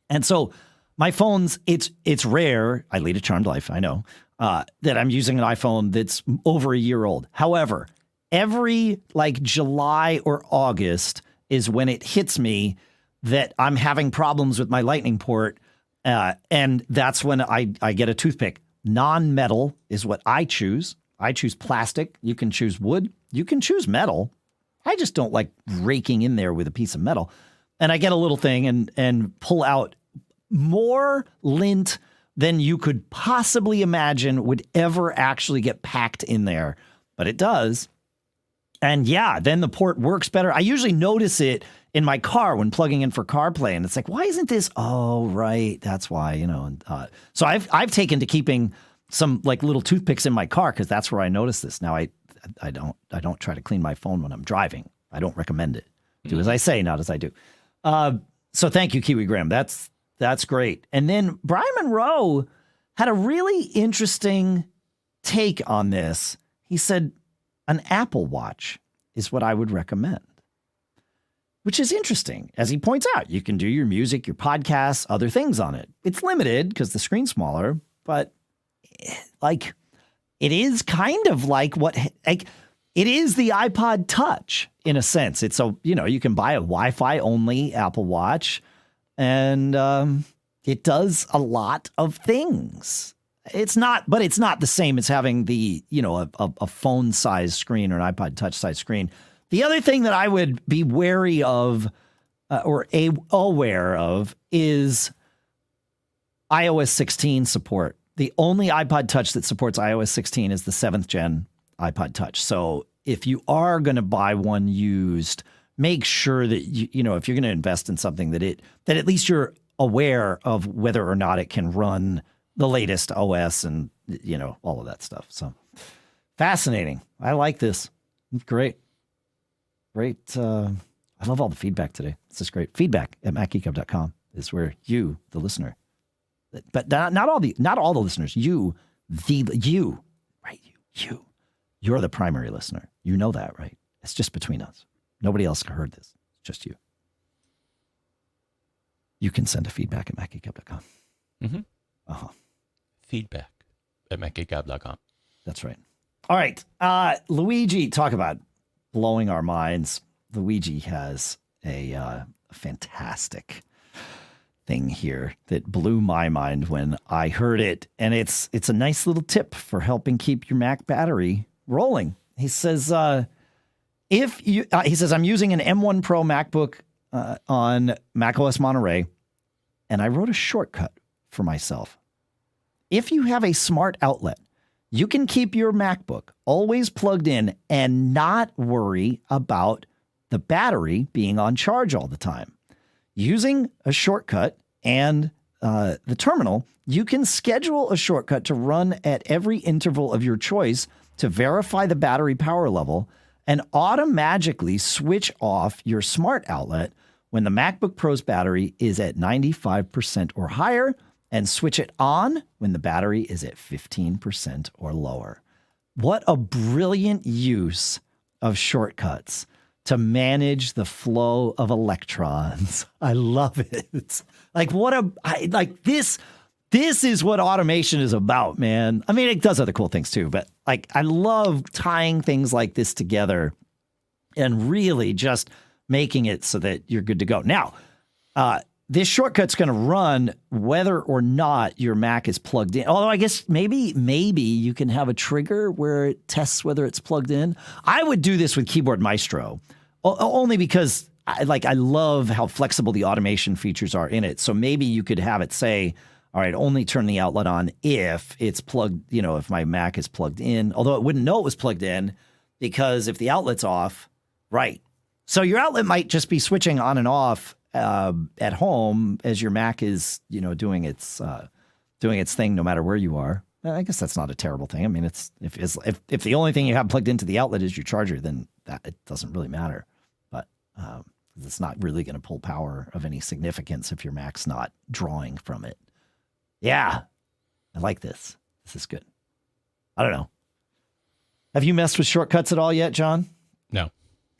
And so my phone's, it's rare. I lead a charmed life. I know that I'm using an iPhone that's over a year old. However, every July or August is when it hits me that I'm having problems with my lightning port. And that's when I get a toothpick. Non-metal is what I choose. I choose plastic. You can choose wood. You can choose metal. I just don't like raking in there with a piece of metal. And I get a little thing and pull out more lint than you could possibly imagine would ever actually get packed in there. But it does. And yeah, then the port works better. I usually notice it in my car when plugging in for CarPlay. And it's like, why isn't this? Oh, right. That's why, you know. And, so I've taken to keeping some like little toothpicks in my car because that's where I notice this. Now I don't try to clean my phone when I'm driving. I don't recommend it. Do as I say, not as I do. So thank you, Kiwi Graham. That's great. And then Brian Monroe had a really interesting take on this. He said an Apple Watch is what I would recommend, which is interesting. As he points out, you can do your music, your podcasts, other things on it. It's limited because the screen's smaller, but like it is kind of like it is the iPod Touch in a sense. It's you can buy a Wi-Fi only Apple Watch and it does a lot of things. It's not the same as having the, a phone size screen or an iPod Touch size screen. The other thing that I would be wary of or aware of is iOS 16 support. The only iPod Touch that supports iOS 16 is the 7th gen iPod Touch. So if you are going to buy one used, make sure that if you're going to invest in something that at least you're aware of whether or not it can run the latest OS and all of that stuff. So fascinating. I like this. Great. I love all the feedback today. This is great. Feedback at macgeekgab.com is where you, the listener, but not all the listeners, you're the primary listener. You know that, right? It's just between us. Nobody else heard this. It's just you. You can send a feedback at macgeekgab.com. Mm-hmm. Feedback at macgeekgab.com. That's right. All right. Luigi, talk about blowing our minds. Luigi has a fantastic thing here that blew my mind when I heard it. And it's a nice little tip for helping keep your Mac battery rolling. He says, I'm using an M1 Pro MacBook on macOS Monterey, and I wrote a shortcut for myself. If you have a smart outlet, you can keep your MacBook always plugged in and not worry about the battery being on charge all the time. Using a shortcut and the terminal, you can schedule a shortcut to run at every interval of your choice to verify the battery power level and automatically switch off your smart outlet when the MacBook Pro's battery is at 95% or higher, and switch it on when the battery is at 15% or lower. What a brilliant use of shortcuts to manage the flow of electrons. I love it. This is what automation is about, man. I mean, it does other cool things too, but I love tying things like this together and really just making it so that you're good to go. Now, this shortcut's going to run whether or not your Mac is plugged in. Although I guess maybe you can have a trigger where it tests whether it's plugged in. I would do this with Keyboard Maestro, only because I love how flexible the automation features are in it. So maybe you could have it say, all right, only turn the outlet on if it's plugged, if my Mac is plugged in. Although it wouldn't know it was plugged in because if the outlet's off, right. So your outlet might just be switching on and off at home as your Mac is, doing its thing no matter where you are. I guess that's not a terrible thing. I mean, if the only thing you have plugged into the outlet is your charger, then it doesn't really matter. But it's not really going to pull power of any significance if your Mac's not drawing from it. Yeah, I like this. This is good. I don't know. Have you messed with shortcuts at all yet, John? No.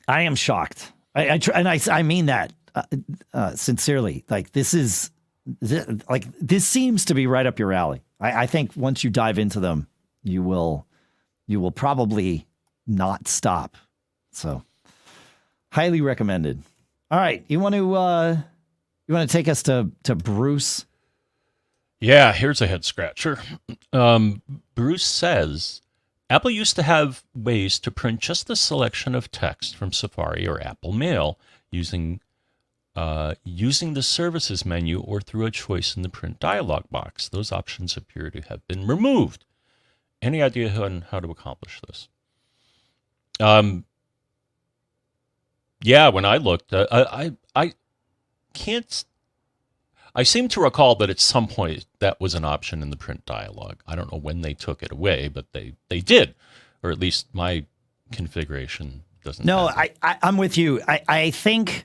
I am shocked. I mean that. Sincerely, this seems to be right up your alley. I think once you dive into them, you will probably not stop. So, highly recommended. All right, you want to take us to Bruce? Yeah, here's a head scratcher. Bruce says Apple used to have ways to print just a selection of text from Safari or Apple Mail using the services menu or through a choice in the print dialog box. Those options appear to have been removed. Any idea on how to accomplish this? Yeah, when I looked, I can't. I seem to recall that at some point that was an option in the print dialog. I don't know when they took it away, but they did, or at least my configuration doesn't. No, I'm with you. I think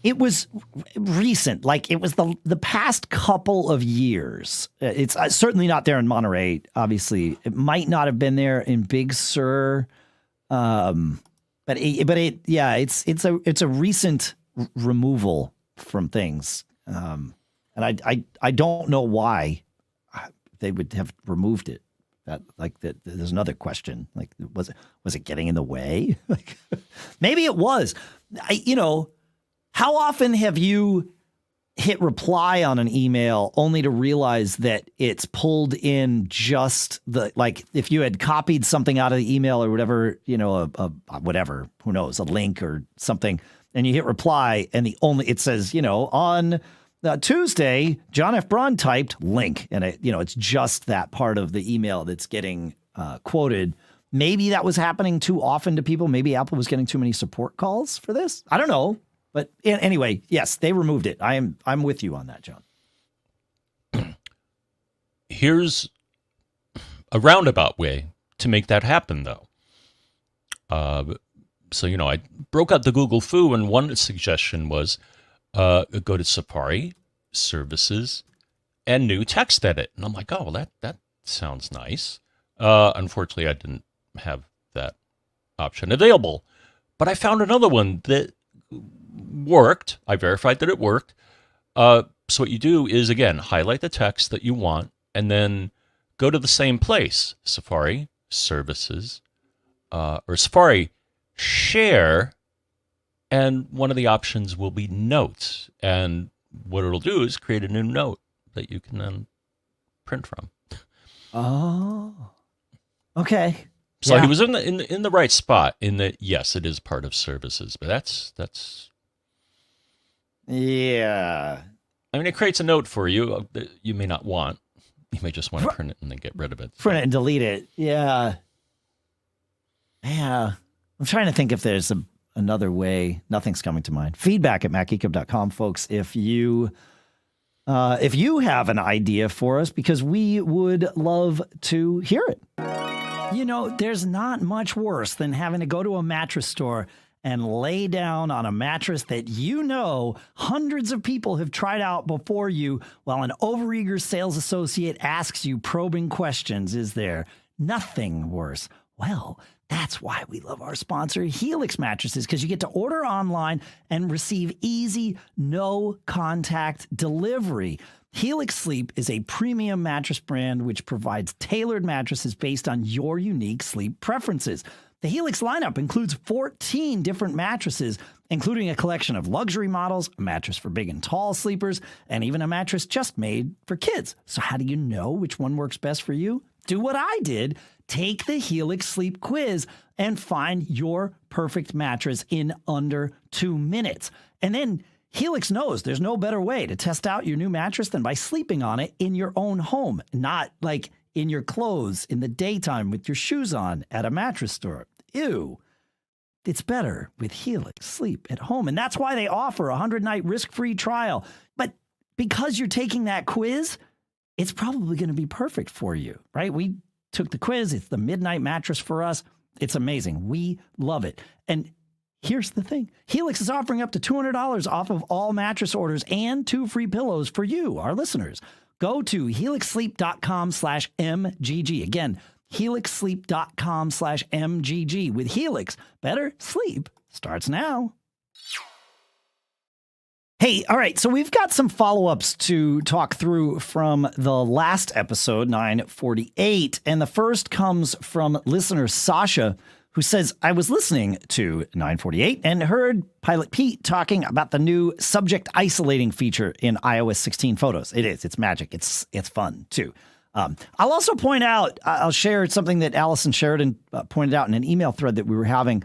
it was recent. Like it was the past couple of years. It's certainly not there in Monterey. Obviously, it might not have been there in Big Sur. But it's a recent removal from things. And I don't know why they would have removed it. There's another question. Like, was it getting in the way? Like, maybe it was. How often have you hit reply on an email only to realize that it's pulled in just if you had copied something out of the email or whatever, whatever, who knows, a link or something, and you hit reply and it says, on Tuesday, John F. Braun typed link, and it's just that part of the email that's getting quoted. Maybe that was happening too often to people. Maybe Apple was getting too many support calls for this. I don't know. But anyway, yes, they removed it. I'm with you on that, John. Here's a roundabout way to make that happen, though. So, I broke out the Google Foo, and one suggestion was go to Safari, Services, and New Text Edit. And I'm like, oh, that sounds nice. Unfortunately, I didn't have that option available. But I found another one that worked. I verified that it worked. So what you do is, again, highlight the text that you want and then go to the same place, Safari, Services, or Safari, Share, and one of the options will be Notes. And what it'll do is create a new note that you can then print from. Oh, okay. So he was in the right spot in that, yes, it is part of Services, but that's yeah. I mean, it creates a note for you that you may not want. You may just want to print it and then get rid of it. Print it and delete it. Yeah. Yeah. I'm trying to think if there's another way. Nothing's coming to mind. Feedback at macgeekgab.com, folks. If you have an idea for us, because we would love to hear it. There's not much worse than having to go to a mattress store and lay down on a mattress that hundreds of people have tried out before you while an overeager sales associate asks you probing questions. Is there nothing worse? Well, that's why we love our sponsor, Helix Mattresses, because you get to order online and receive easy, no-contact delivery. Helix Sleep is a premium mattress brand which provides tailored mattresses based on your unique sleep preferences. The Helix lineup includes 14 different mattresses, including a collection of luxury models, a mattress for big and tall sleepers, and even a mattress just made for kids. So how do you know which one works best for you? Do what I did. Take the Helix Sleep Quiz and find your perfect mattress in under 2 minutes. And then Helix knows there's no better way to test out your new mattress than by sleeping on it in your own home, not like in your clothes in the daytime with your shoes on at a mattress store. Ew. It's better with Helix Sleep at home. And that's why they offer a 100-night risk-free trial. But because you're taking that quiz, it's probably going to be perfect for you, right? We took the quiz. It's the midnight mattress for us. It's amazing. We love it. And here's the thing. Helix is offering up to $200 off of all mattress orders and 2 free pillows for you, our listeners. Go to helixsleep.com/MGG. Again, helixsleep.com/MGG. With Helix, better sleep starts now. Hey, all right, so we've got some follow-ups to talk through from the last episode, 948, and the first comes from listener Sasha, who says, I was listening to 948 and heard Pilot Pete talking about the new subject isolating feature in iOS 16 photos. It's magic. It's fun, too. I'll also point out, I'll share something that Allison Sheridan pointed out in an email thread that we were having.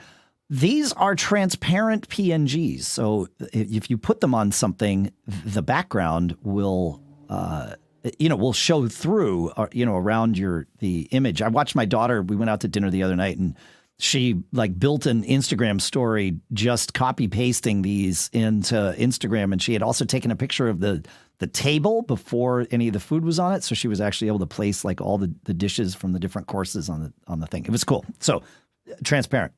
These are transparent PNGs. So if you put them on something, the background will, will show through, around the image. I watched my daughter. We went out to dinner the other night, and she built an Instagram story just copy pasting these into Instagram. And she had also taken a picture of the table before any of the food was on it. So she was actually able to place all the dishes from the different courses on the thing. It was cool. So transparent.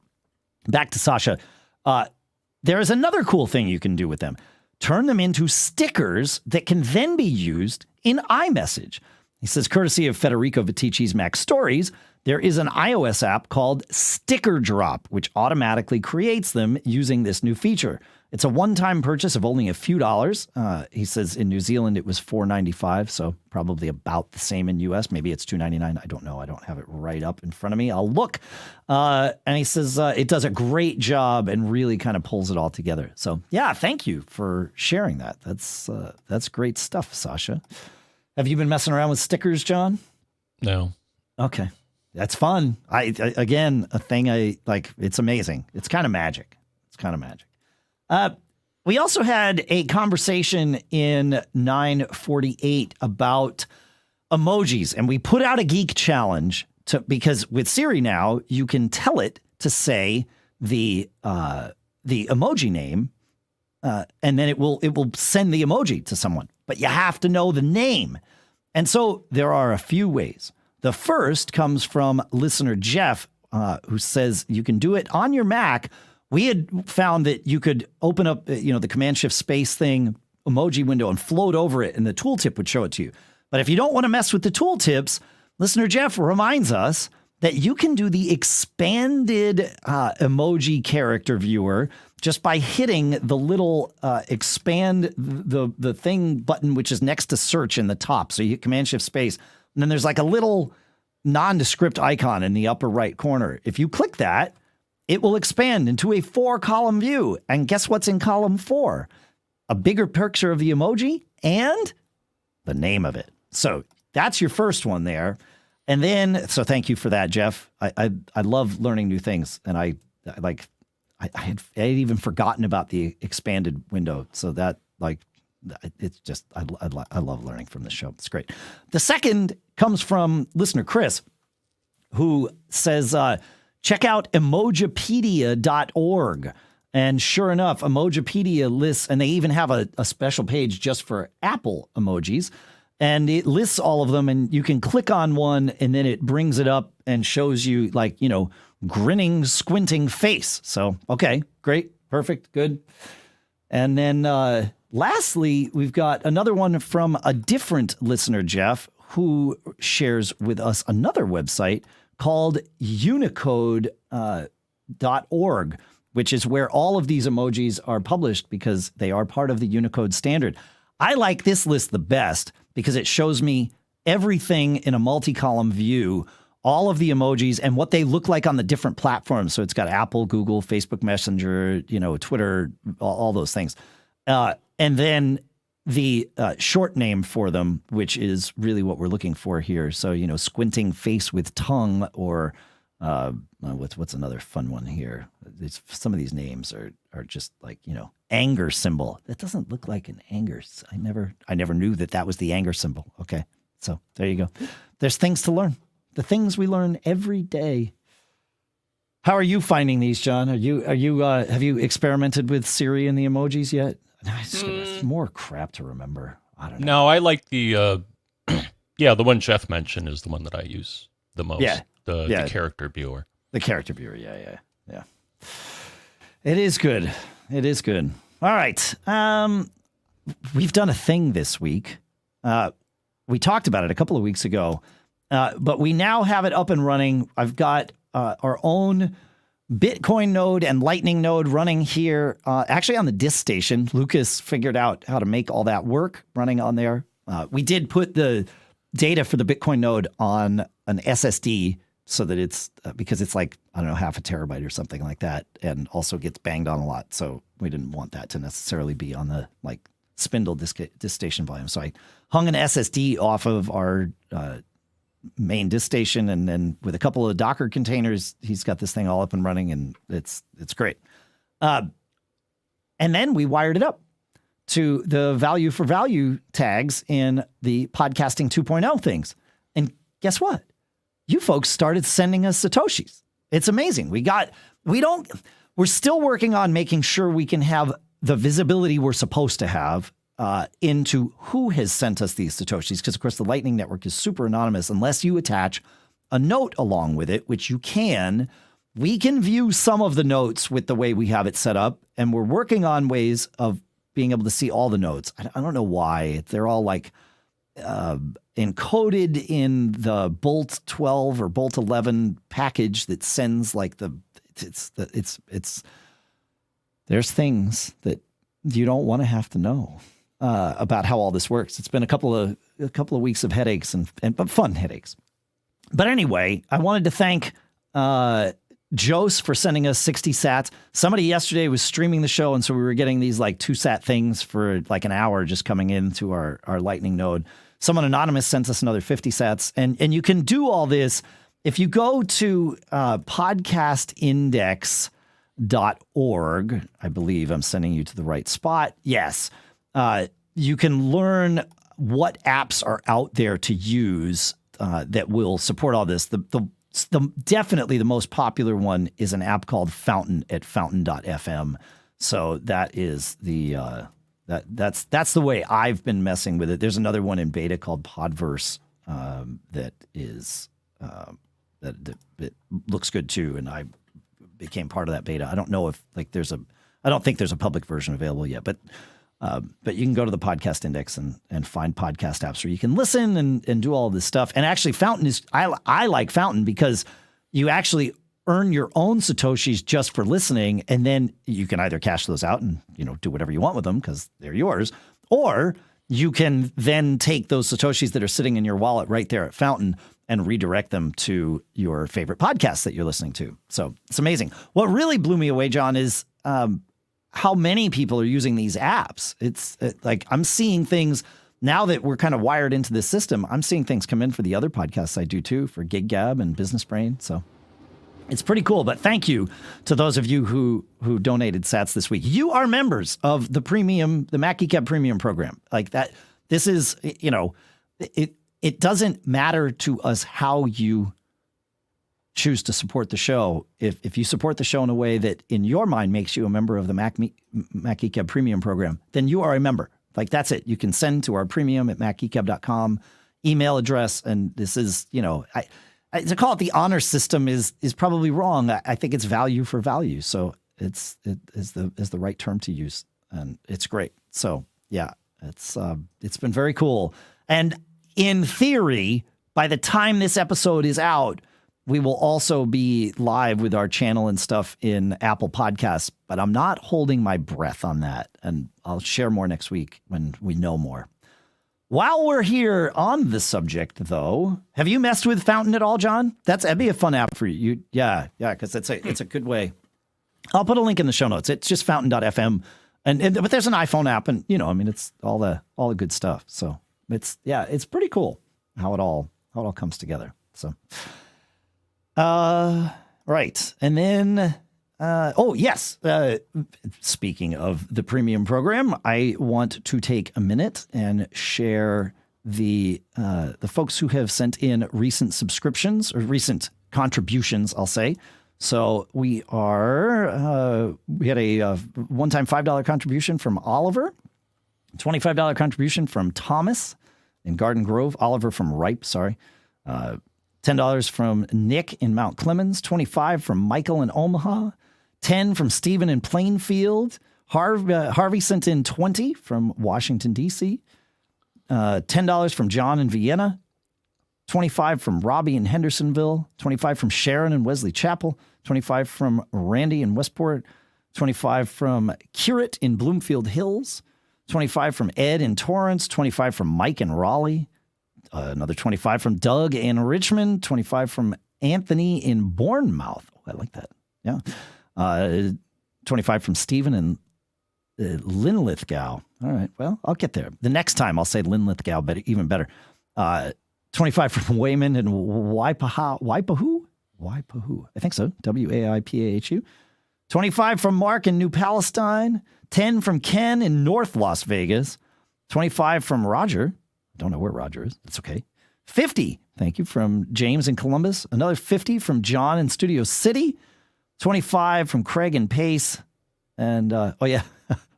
Back to Sasha. There is another cool thing you can do with them. Turn them into stickers that can then be used in iMessage. He says, courtesy of Federico Vitici's Mac Stories, there is an iOS app called Sticker Drop, which automatically creates them using this new feature. It's a one-time purchase of only a few dollars. He says in New Zealand it was $4.95, so probably about the same in US. Maybe it's $2.99. I don't know. I don't have it right up in front of me. I'll look. And he says it does a great job and really kind of pulls it all together. So yeah, thank you for sharing that. That's great stuff, Sasha. Have you been messing around with stickers, John? No. Okay. That's fun. Again, a thing I like. It's amazing. It's kind of magic. We also had a conversation in 948 about emojis, and we put out a geek challenge because with Siri now you can tell it to say the emoji name, and then it will send the emoji to someone, but you have to know the name. And so there are a few ways. The first comes from listener Jeff, who says you can do it on your Mac. We had found that you could open up, the Command-Shift-Space thing, emoji window, and float over it, and the tooltip would show it to you. But if you don't want to mess with the tooltips, listener Jeff reminds us that you can do the expanded emoji character viewer just by hitting the little expand the thing button, which is next to search in the top. So you hit Command-Shift-Space, and then there's a little nondescript icon in the upper right corner. If you click that, it will expand into a 4-column view. And guess what's in column 4? A bigger picture of the emoji and the name of it. So that's your first one there. And then, so thank you for that, Jeff. I love learning new things. And I had even forgotten about the expanded window. So that it's just, I love learning from this show. It's great. The second comes from listener Chris, who says, check out Emojipedia.org. And sure enough, Emojipedia lists, and they even have a special page just for Apple emojis. And it lists all of them, and you can click on one, and then it brings it up and shows you, grinning, squinting face. So, okay, great, perfect, good. And then lastly, we've got another one from a different listener, Jeff, who shares with us another website called Unicode.org, which is where all of these emojis are published because they are part of the Unicode standard. I like this list the best because it shows me everything in a multi-column view, all of the emojis and what they look like on the different platforms. So it's got Apple, Google, Facebook Messenger, Twitter, all those things. And then the short name for them, which is really what we're looking for here. So, squinting face with tongue, or what's another fun one here? Some of these names are just anger symbol. That doesn't look like an anger. I never knew that was the anger symbol. Okay. So there you go. There's things to learn. The things we learn every day. How are you finding these, John? Have you experimented with Siri and the emojis yet? It's more crap to remember. I don't know. No, I like the the one Jeff mentioned is the one that I use the most. Yeah. The character viewer. The character viewer, yeah. It is good. All right. We've done a thing this week. We talked about it a couple of weeks ago, but we now have it up and running. I've got our own Bitcoin node and Lightning node running here, actually on the disk station. Lucas figured out how to make all that work running on there. We did put the data for the Bitcoin node on an SSD so that it's because it's half a terabyte or something like that, and also gets banged on a lot. So we didn't want that to necessarily be on the spindle disk station volume. So I hung an SSD off of our main disk station, and then with a couple of Docker containers, he's got this thing all up and running, and it's great. And then we wired it up to the value for value tags in the podcasting 2.0 things. And guess what? You folks started sending us Satoshis. It's amazing. We're still working on making sure we can have the visibility we're supposed to have into who has sent us these Satoshis. Because, of course, the Lightning Network is super anonymous unless you attach a note along with it, which you can. We can view some of the notes with the way we have it set up. And we're working on ways of being able to see all the notes. I don't know why. They're all like encoded in the Bolt 12 or Bolt 11 package that sends like there's things that you don't want to have to know about how all this works. It's been a couple of weeks of headaches but fun headaches. But anyway, I wanted to thank Jose for sending us 60 sats. Somebody yesterday was streaming the show, and so we were getting these like 2 sat things for like an hour just coming into our Lightning node. Someone anonymous sent us another 50 sats, and you can do all this if you go to podcastindex.org. I believe I'm sending you to the right spot. Yes. You can learn what apps are out there to use that will support all this. Definitely the most popular one is an app called Fountain at fountain.fm. So that is that's the way I've been messing with it. There's another one in beta called Podverse that looks good too, and I became part of that beta. I don't know if I don't think there's a public version available yet, but you can go to the podcast index and find podcast apps where you can listen and do all of this stuff. And actually Fountain I like Fountain because you actually earn your own Satoshis just for listening. And then you can either cash those out and, do whatever you want with them because they're yours, or you can then take those Satoshis that are sitting in your wallet right there at Fountain and redirect them to your favorite podcasts that you're listening to. So it's amazing. What really blew me away, John, is, how many people are using these apps. It's like I'm seeing things now that we're kind of wired into this system. I'm seeing things come in for the other podcasts I do too, for Geek Gab and Business Brain. So it's pretty cool. But thank you to those of you who donated sats this week. You are members of the Mac Geek Gab Premium program. Like that. This is, it doesn't matter to us how you choose to support the show. If you support the show in a way that in your mind makes you a member of the Mac Geek Gab Premium program, then you are a member. Like that's it. You can send to our premium at macgeekgab.com email address. And this is, to call it the honor system is probably wrong. I think it's value for value. So it is the right term to use, and it's great. So yeah, it's been very cool. And in theory, by the time this episode is out, we will also be live with our channel and stuff in Apple Podcasts, but I'm not holding my breath on that. And I'll share more next week when we know more. While we're here on the subject, though, have you messed with Fountain at all, John? That'd be a fun app for you. Yeah, because it's a good way. I'll put a link in the show notes. It's just fountain.fm, but there's an iPhone app, and it's all the good stuff. So it's pretty cool how it all comes together. So. Right. And then, speaking of the premium program, I want to take a minute and share the folks who have sent in recent subscriptions or recent contributions, I'll say. So we had a one-time $5 contribution from Oliver, $25 contribution from Thomas in Garden Grove, Oliver from Ripe, $10 from Nick in Mount Clemens, $25 from Michael in Omaha, $10 from Stephen in Plainfield. Harvey sent in $20 from Washington, D.C., $10 from John in Vienna, $25 from Robbie in Hendersonville, $25 from Sharon in Wesley Chapel, $25 from Randy in Westport, $25 from Curate in Bloomfield Hills, $25 from Ed in Torrance, $25 from Mike in Raleigh, another $25 from Doug in Richmond, $25 from Anthony in Bournemouth. Oh, I like that. Yeah. $25 from Stephen in Linlithgow. All right. Well, I'll get there. The next time I'll say Linlithgow, but even better. 25 from Wayman and Waipahu. I think so. Waipahu. 25 from Mark in New Palestine. 10 from Ken in North Las Vegas. 25 from Roger. I don't know where Roger is. That's okay. 50. Thank you from James in Columbus. Another 50 from John in Studio City. 25 from Craig in Pace. And,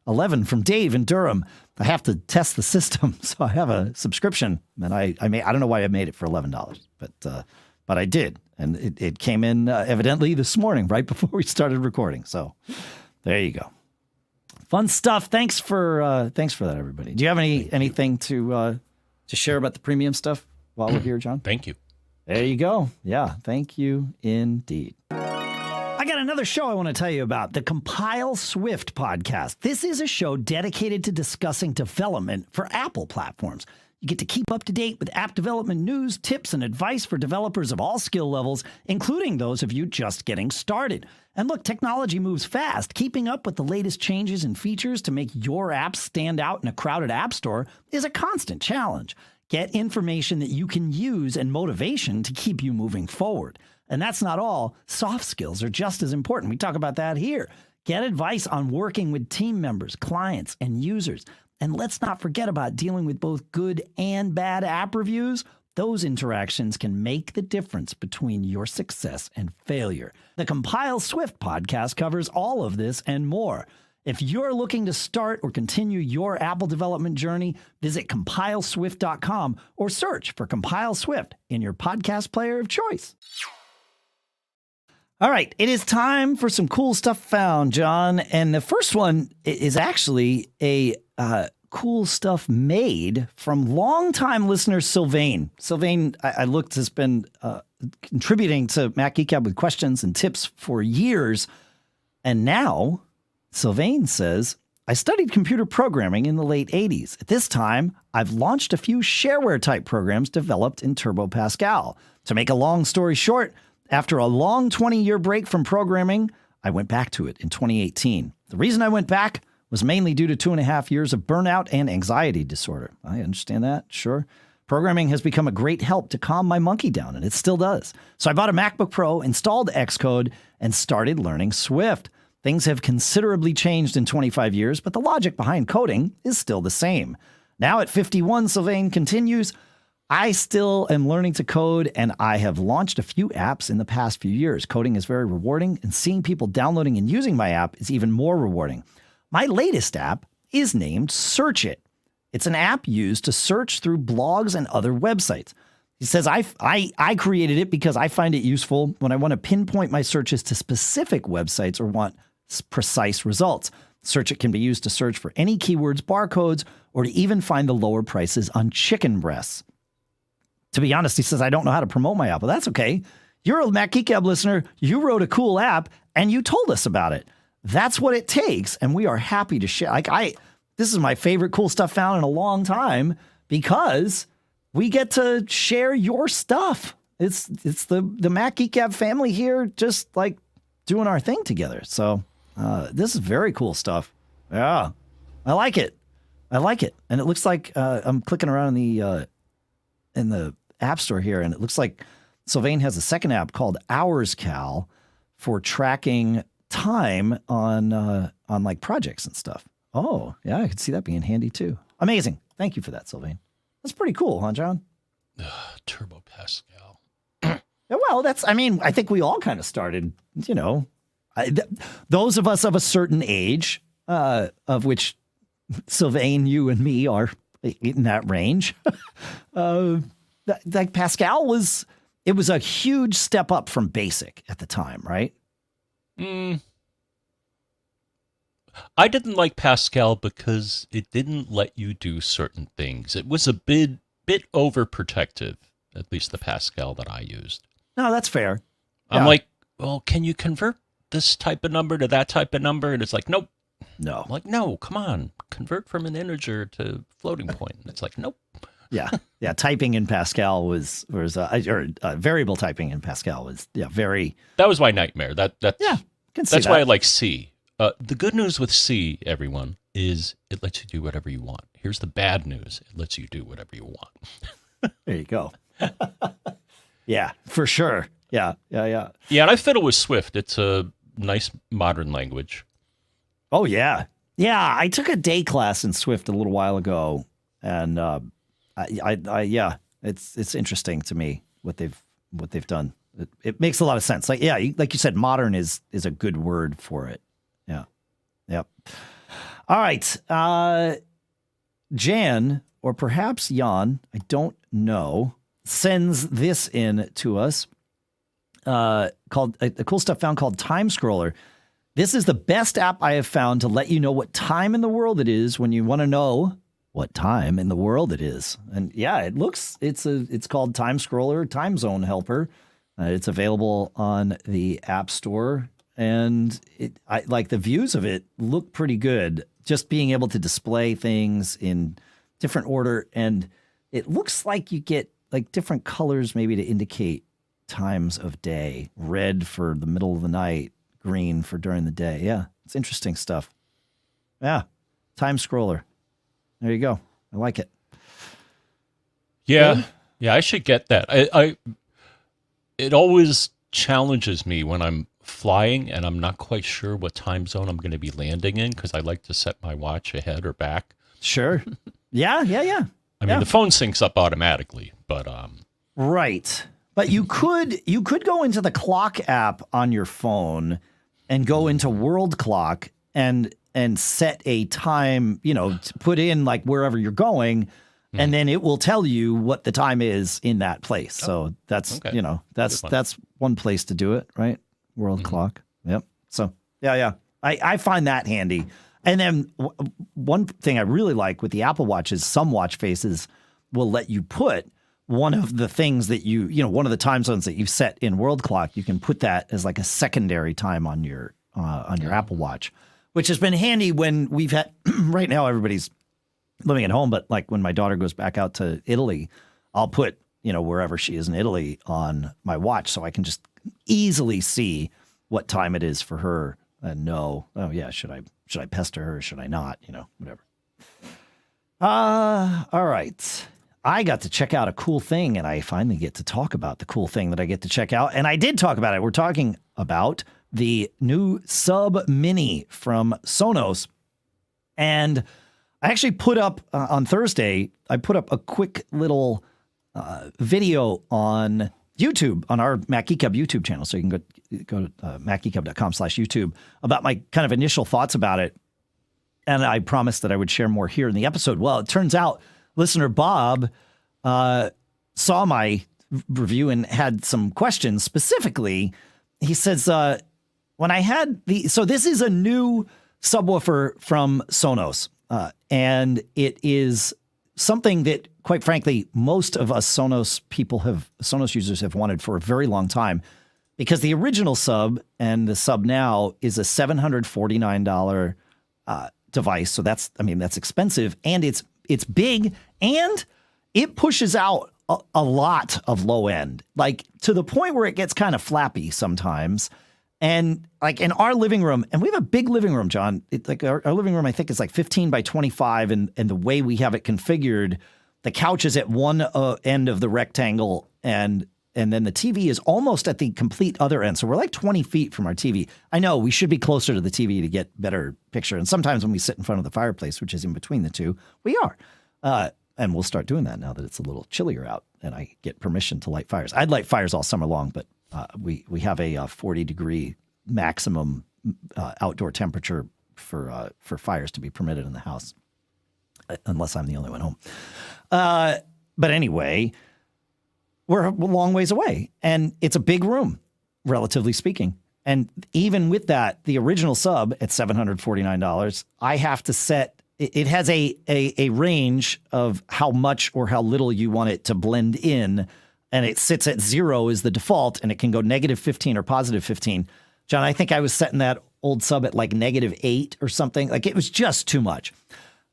11 from Dave in Durham. I have to test the system, so I have a subscription. And I don't know why I made it for $11, but I did. And it came in evidently this morning, right before we started recording. So there you go. Fun stuff. Thanks for that, everybody. Do you have anything to share about the premium stuff while we're here, John? Thank you. There you go. Yeah, thank you indeed. I got another show I want to tell you about, the Compile Swift podcast. This is a show dedicated to discussing development for Apple platforms. You get to keep up to date with app development news, tips, and advice for developers of all skill levels, including those of you just getting started. And look, technology moves fast. Keeping up with the latest changes and features to make your apps stand out in a crowded app store is a constant challenge. Get information that you can use and motivation to keep you moving forward. And that's not all. Soft skills are just as important. We talk about that here. Get advice on working with team members, clients, and users. And let's not forget about dealing with both good and bad app reviews. Those interactions can make the difference between your success and failure. The Compile Swift podcast covers all of this and more. If you're looking to start or continue your Apple development journey, visit compileswift.com or search for Compile Swift in your podcast player of choice. All right, it is time for some cool stuff found, John. And the first one is actually a cool stuff made from longtime listener Sylvain. Sylvain, I looked, has been contributing to Mac Geek Gab with questions and tips for years. And now Sylvain says, I studied computer programming in the late 80s. At this time, I've launched a few shareware type programs developed in Turbo Pascal. To make a long story short, after a long 20-year break from programming, I went back to it in 2018. The reason I went back was mainly due to 2.5 years of burnout and anxiety disorder. I understand that, sure. Programming has become a great help to calm my monkey down, and it still does. So I bought a MacBook Pro, installed Xcode, and started learning Swift. Things have considerably changed in 25 years, but the logic behind coding is still the same. Now at 51, Sylvain continues, I still am learning to code, and I have launched a few apps in the past few years. Coding is very rewarding, and seeing people downloading and using my app is even more rewarding. My latest app is named Search-It. It's an app used to search through blogs and other websites. He says, I created it because I find it useful when I want to pinpoint my searches to specific websites or want precise results. Search-It can be used to search for any keywords, barcodes, or to even find the lower prices on chicken breasts. To be honest, he says, I don't know how to promote my app. Well, that's okay. You're a Mac Geek Gab listener. You wrote a cool app, and you told us about it. That's what it takes, and we are happy to share. This is my favorite cool stuff found in a long time because we get to share your stuff. It's the Mac Geek Gab family here, just like doing our thing together. So this is very cool stuff. Yeah, I like it. And it looks like I'm clicking around in the App Store here, and it looks like Sylvain has a second app called HoursCal for tracking time on like projects and stuff. Oh, yeah, I could see that being handy too. Amazing. Thank you for that, Sylvain. That's pretty cool, huh, John? Turbo Pascal. Well, I think we all kind of started, those of us of a certain age, of which Sylvain, you and me are in that range. Like Pascal was a huge step up from BASIC at the time, right? I didn't like Pascal because it didn't let you do certain things. It was a bit overprotective, at least the Pascal that I used. No, that's fair. I'm like, well, can you convert this type of number to that type of number? And it's like, nope. No. I'm like, no, come on. Convert from an integer to floating point. And it's like, nope. Yeah. Typing in Pascal was variable typing in Pascal was very. That was my nightmare. That's why I like C. The good news with C, everyone, is it lets you do whatever you want. Here's the bad news: it lets you do whatever you want. There you go. Yeah, for sure. Yeah. Yeah, and I fiddle with Swift. It's a nice modern language. Oh, yeah. Yeah, I took a day class in Swift a little while ago, and yeah, it's interesting to me what they've done. It makes a lot of sense. Like you said, modern is a good word for it. Yeah. Yep. All right. Jan, or perhaps Jan, I don't know, sends this in to us. Called the cool stuff found called TimeScroller. This is the best app I have found to let you know what time in the world it is when you want to know what time in the world it is. And yeah, it's called TimeScroller Timezone Helper. It's available on the App Store, and I like the views of it look pretty good. Just being able to display things in different order, and it looks like you get like different colors maybe to indicate times of day. Red for the middle of the night, green for during the day. Yeah, it's interesting stuff. Yeah, TimeScroller. There you go. I like it. Yeah, Really? yeah, I should get that. It always challenges me when I'm flying and I'm not quite sure what time zone I'm going to be landing in, because I like to set my watch ahead or back. Sure. Yeah. I mean, the phone syncs up automatically, but right. But you could go into the clock app on your phone and go into World Clock and set a time, to put in like wherever you're going, and then it will tell you what the time is in that place. So that's that's one place to do it, right? World Clock. Yep. So yeah. I find that handy. And then one thing I really like with the Apple Watch is some watch faces will let you put one of the things that one of the time zones that you've set in World Clock. You can put that as like a secondary time on your Apple Watch, which has been handy when we've had right now everybody's living at home. But like when my daughter goes back out to Italy, I'll put, wherever she is in Italy on my watch, so I can just easily see what time it is for her and know, oh yeah, should I pester her? Should I not? Whatever. All right. I got to check out a cool thing, and I finally get to talk about the cool thing that I get to check out. And I did talk about it. We're talking about the new Sub Mini from Sonos. And I actually put up on Thursday, I put up a quick little video on YouTube, on our Mac Geek Gab YouTube channel. So you can go to macgeekgab.com/YouTube about my kind of initial thoughts about it. And I promised that I would share more here in the episode. Well, it turns out listener Bob saw my review and had some questions. Specifically, he says, when I had so this is a new subwoofer from Sonos, and it is something that, quite frankly, most of us Sonos users have wanted for a very long time, because the original Sub and the Sub now is a $749 device. So that's expensive, and it's big, and it pushes out a lot of low end, like to the point where it gets kind of flappy sometimes. And like in our living room, and we have a big living room, John, it's like our living room, I think, is like 15 by 25. And the way we have it configured, the couch is at one end of the rectangle, and then the TV is almost at the complete other end. So we're like 20 feet from our TV. I know we should be closer to the TV to get better picture. And sometimes when we sit in front of the fireplace, which is in between the two, we are. And we'll start doing that now that it's a little chillier out and I get permission to light fires. I'd light fires all summer long, but we have a 40-degree maximum outdoor temperature for fires to be permitted in the house, unless I'm the only one home. But anyway, we're a long ways away, and it's a big room, relatively speaking. And even with that, the original Sub at $749, I have to set. It has a range of how much or how little you want it to blend in, and it sits at 0 is the default, and it can go -15 or +15. John, I think I was setting that old Sub at like -8 or something. Like, it was just too much.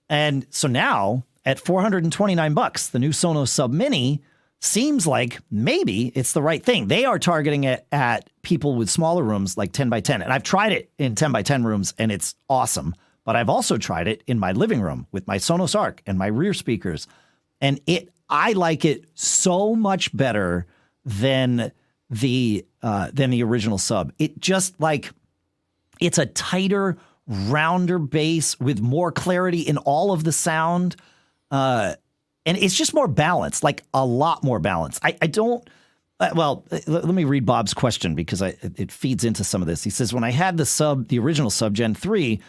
And so now at $429, the new Sonos Sub Mini seems like maybe it's the right thing. They are targeting it at people with smaller rooms, like 10 by 10. And I've tried it in 10 by 10 rooms, and it's awesome. But I've also tried it in my living room with my Sonos Arc and my rear speakers. And I like it so much better than the original Sub. It just like, it's a tighter, rounder bass with more clarity in all of the sound. And it's just more balanced, like a lot more balanced. I don't, let me read Bob's question because it feeds into some of this. He says, when I had the original Sub Gen 3,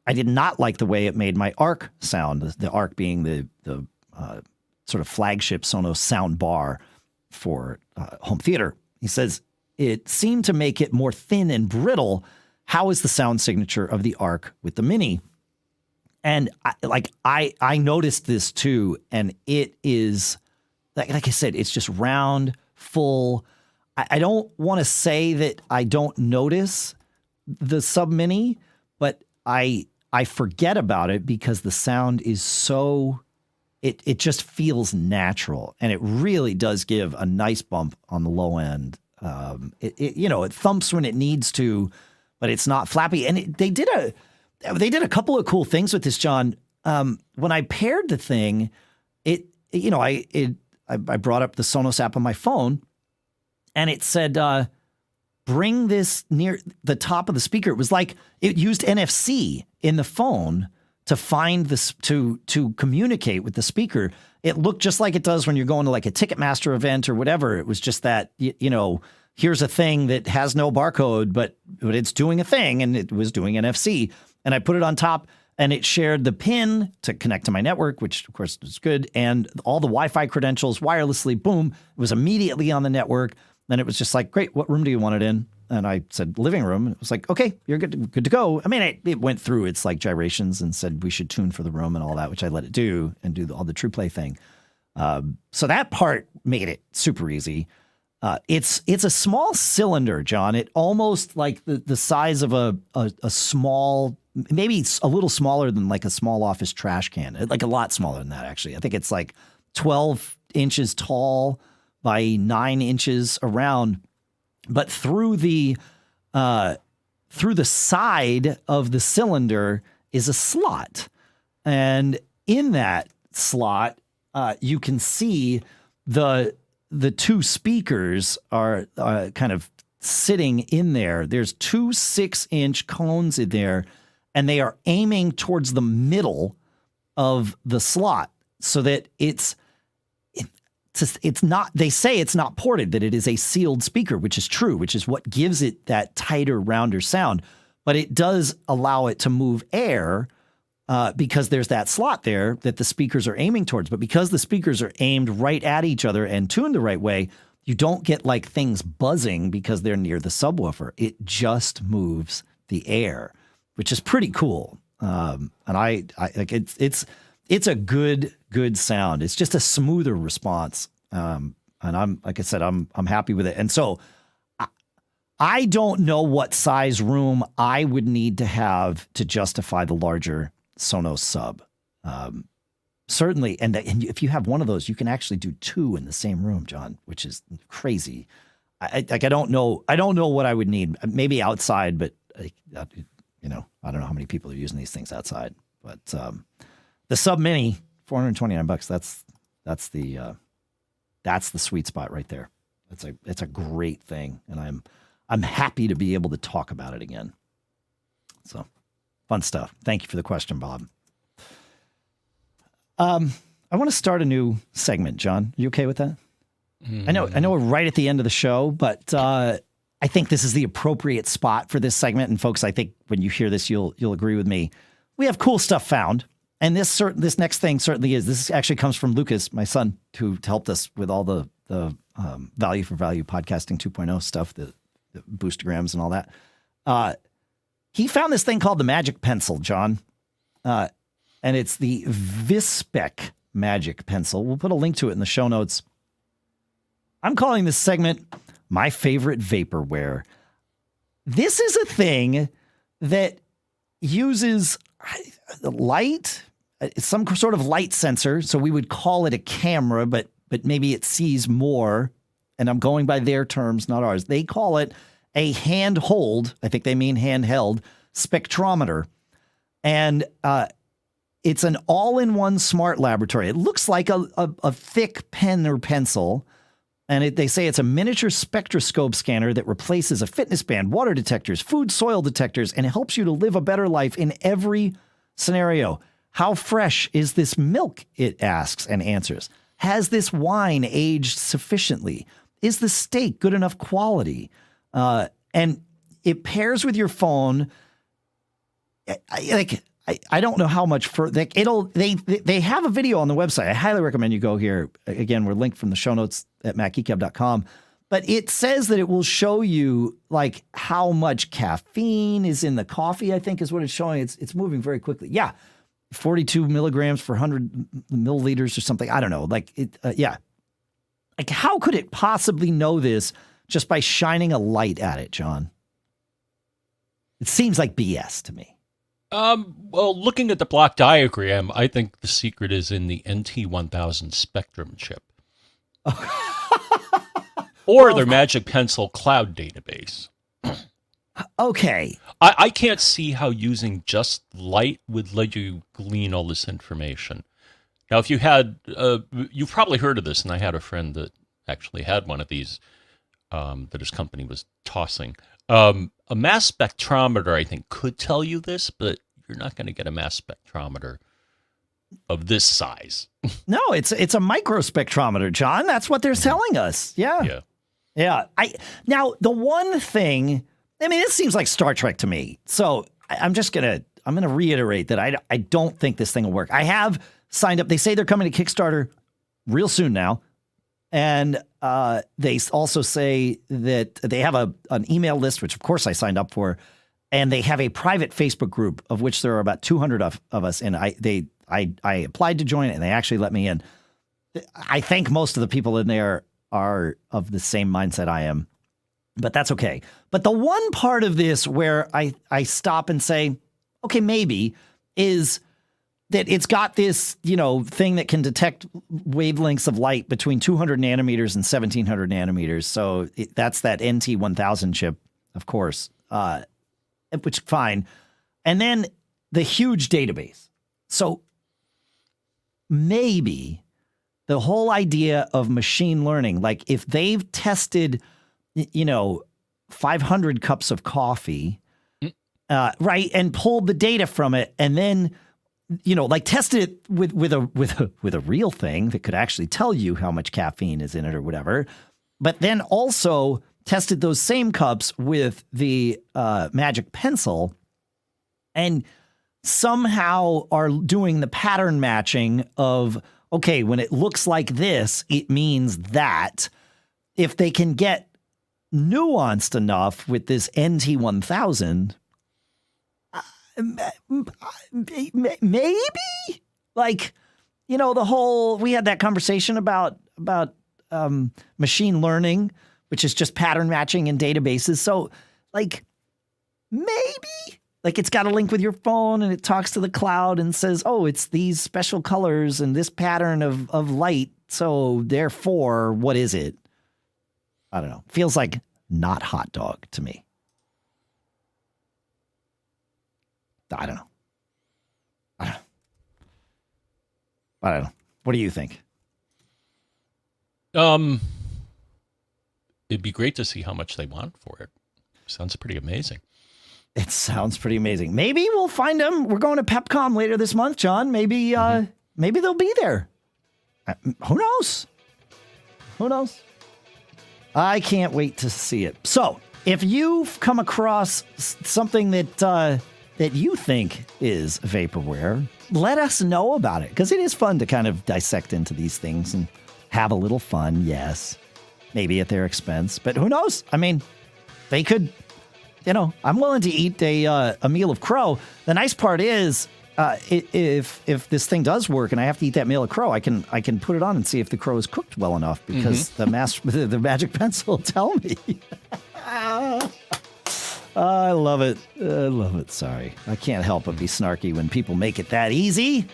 I did not like the way it made my ARC sound, the ARC being the sort of flagship Sonos sound bar for home theater. He says, it seemed to make it more thin and brittle. How is the sound signature of the ARC with the Mini? And I noticed this too, and it is, like I said, it's just round, full. I don't want to say that I don't notice the Sub Mini, but I forget about it because the sound is so, it just feels natural, and it really does give a nice bump on the low end. It thumps when it needs to, but it's not flappy. And they did a couple of cool things with this, John. When I paired the thing, I brought up the Sonos app on my phone, and it said, bring this near the top of the speaker. It was like it used NFC in the phone to find this, to communicate with the speaker. It looked just like it does when you're going to like a Ticketmaster event or whatever. It was just that, here's a thing that has no barcode, but it's doing a thing, and it was doing NFC. And I put it on top, and it shared the pin to connect to my network, which of course is good, and all the Wi-Fi credentials wirelessly. Boom, it was immediately on the network. Then it was just like, great, what room do you want it in? And I said, living room. And it was like, okay, you're good to go. I mean, it went through its like gyrations and said we should tune for the room and all that, which I let it do and do all the True Play thing. So that part made it super easy. It's a small cylinder, John. It almost like the size of a small, maybe it's a little smaller than like a small office trash can. Like a lot smaller than that, actually. I think it's like 12 inches tall by 9 inches around. But through the side of the cylinder is a slot. And in that slot, you can see the two speakers are kind of sitting in there. There's two 6-inch cones in there, and they are aiming towards the middle of the slot so that it's not, they say it's not ported, that it is a sealed speaker, which is true, which is what gives it that tighter, rounder sound. But it does allow it to move air because there's that slot there that the speakers are aiming towards. But because the speakers are aimed right at each other and tuned the right way, you don't get like things buzzing because they're near the subwoofer. It just moves the air, which is pretty cool. And I like it's a good sound. It's just a smoother response. And I'm, like I said, I'm happy with it. And so I don't know what size room I would need to have to justify the larger Sonos Sub. Certainly. And if you have one of those, you can actually do two in the same room, John, which is crazy. I don't know what I would need. Maybe outside, but I don't know how many people are using these things outside, but, the Sub Mini, $429. That's the sweet spot right there. It's a great thing, and I'm happy to be able to talk about it again. So, fun stuff. Thank you for the question, Bob. I want to start a new segment, John. Are you okay with that? I know we're right at the end of the show, but I think this is the appropriate spot for this segment. And folks, I think when you hear this, you'll agree with me. We have cool stuff found. And this next thing certainly is. This actually comes from Lucas, my son, who helped us with all the value for value podcasting 2.0 stuff, the boostagrams and all that. He found this thing called the Magic Pencil, John. And it's the Vispec Magic Pencil. We'll put a link to it in the show notes. I'm calling this segment My Favorite Vaporware. This is a thing that uses light, some sort of light sensor. So we would call it a camera, but maybe it sees more. And I'm going by their terms, not ours. They call it a handhold. I think they mean handheld spectrometer. And It's an all-in-one smart laboratory. It looks like a thick pen or pencil. And they say it's a miniature spectroscope scanner that replaces a fitness band, water detectors, food soil detectors, and it helps you to live a better life in every scenario. How fresh is this milk? It asks and answers. Has this wine aged sufficiently? Is the steak good enough quality? And it pairs with your phone. I don't know how much for they have a video on the website. I highly recommend you go here. Again, we're linked from the show notes at macgeekgab.com. But it says that it will show you like how much caffeine is in the coffee, I think is what it's showing. It's moving very quickly. Yeah. 42 milligrams for 100 milliliters or something. I don't know. Like yeah. Like how could it possibly know this just by shining a light at it, John? It seems like BS to me. Well, looking at the block diagram, I think the secret is in the NT1000 Spectrum chip. Or their Magic Pencil cloud database. Okay. I can't see how using just light would let you glean all this information. Now, if you had, you've probably heard of this, and I had a friend that actually had one of these that his company was tossing. A mass spectrometer, I think, could tell you this, but you're not going to get a mass spectrometer of this size. No, it's a microspectrometer, John. That's what they're telling us. Yeah. Now, the one thing, I mean, it seems like Star Trek to me. So I'm going to reiterate that I don't think this thing will work. I have signed up. They say they're coming to Kickstarter real soon now. And they also say that they have an email list, which of course I signed up for, and they have a private Facebook group of which there are about 200 of us. And I applied to join it, and they actually let me in. I think most of the people in there are of the same mindset I am, but that's okay. But the one part of this where I stop and say, okay, maybe, is that it's got this, thing that can detect wavelengths of light between 200 nanometers and 1700 nanometers. So that's that NT1000 chip, of course, which fine. And then the huge database. So maybe the whole idea of machine learning, like if they've tested, 500 cups of coffee, right, and pulled the data from it, and then tested it with a real thing that could actually tell you how much caffeine is in it or whatever, but then also tested those same cups with the Magic Pencil, and somehow are doing the pattern matching of, okay, when it looks like this, it means that. If they can get nuanced enough with this NT1000, maybe, like, the whole, we had that conversation about machine learning, which is just pattern matching in databases. So like, maybe like it's got a link with your phone and it talks to the cloud and says, oh, it's these special colors and this pattern of light. So therefore, what is it? I don't know. Feels like not hot dog to me. I don't know. What do you think? It'd be great to see how much they want for it. Sounds pretty amazing. It sounds pretty amazing. Maybe we'll find them. We're going to PepCom later this month, John. Maybe maybe they'll be there. Who knows? Who knows? I can't wait to see it. So, if you've come across something that you think is vaporware, let us know about it, because it is fun to kind of dissect into these things and have a little fun. Yes, maybe at their expense, but who knows? I mean, they could, I'm willing to eat a meal of crow. The nice part is, if this thing does work and I have to eat that meal of crow, I can put it on and see if the crow is cooked well enough, because the Magic Pencil will tell me. I love it. I love it. Sorry. I can't help but be snarky when people make it that easy.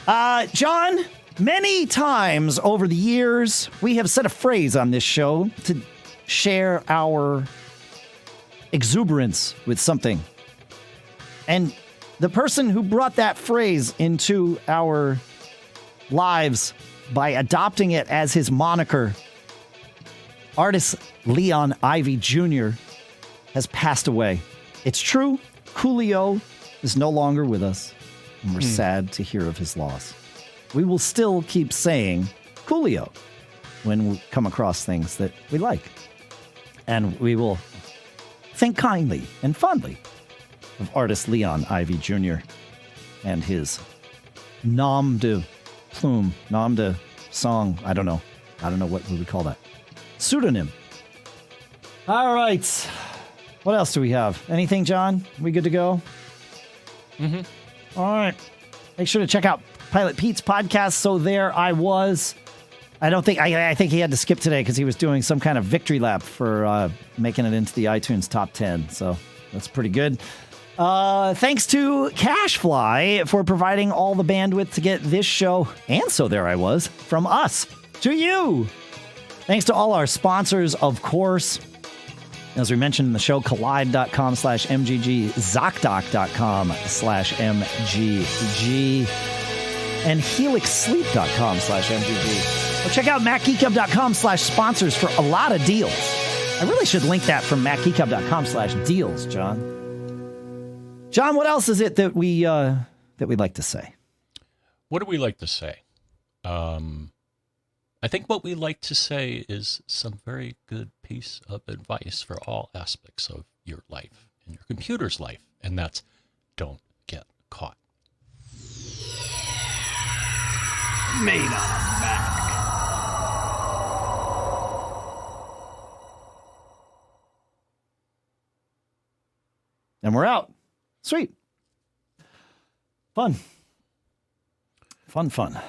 John, many times over the years, we have said a phrase on this show to share our exuberance with something. And the person who brought that phrase into our lives by adopting it as his moniker, artist Leon Ivy Jr., has passed away. It's true, Coolio is no longer with us, and we're sad to hear of his loss. We will still keep saying Coolio when we come across things that we like. And we will think kindly and fondly of artist Leon Ivy Jr. and his nom de plume, nom de song. I don't know what we would call that. Pseudonym. All right. What else do we have? Anything, John? We good to go? Mm-hmm. All right. Make sure to check out Pilot Pete's podcast. So there I was. I think he had to skip today because he was doing some kind of victory lap for making it into the iTunes top 10. So that's pretty good. Thanks to Cashfly for providing all the bandwidth to get this show, and So There I Was, from us to you. Thanks to all our sponsors, of course. As we mentioned in the show, Kolide.com/MGG, Zocdoc.com/MGG, and HelixSleep.com/MGG. Or check out MacGeekGab.com/sponsors for a lot of deals. I really should link that from MacGeekGab.com/deals, John. John, what else is it that we'd like to say? What do we like to say? I think what we like to say is some very good piece of advice for all aspects of your life and your computer's life, and that's don't get caught. Made on Mac. And we're out. Sweet. Fun. Fun.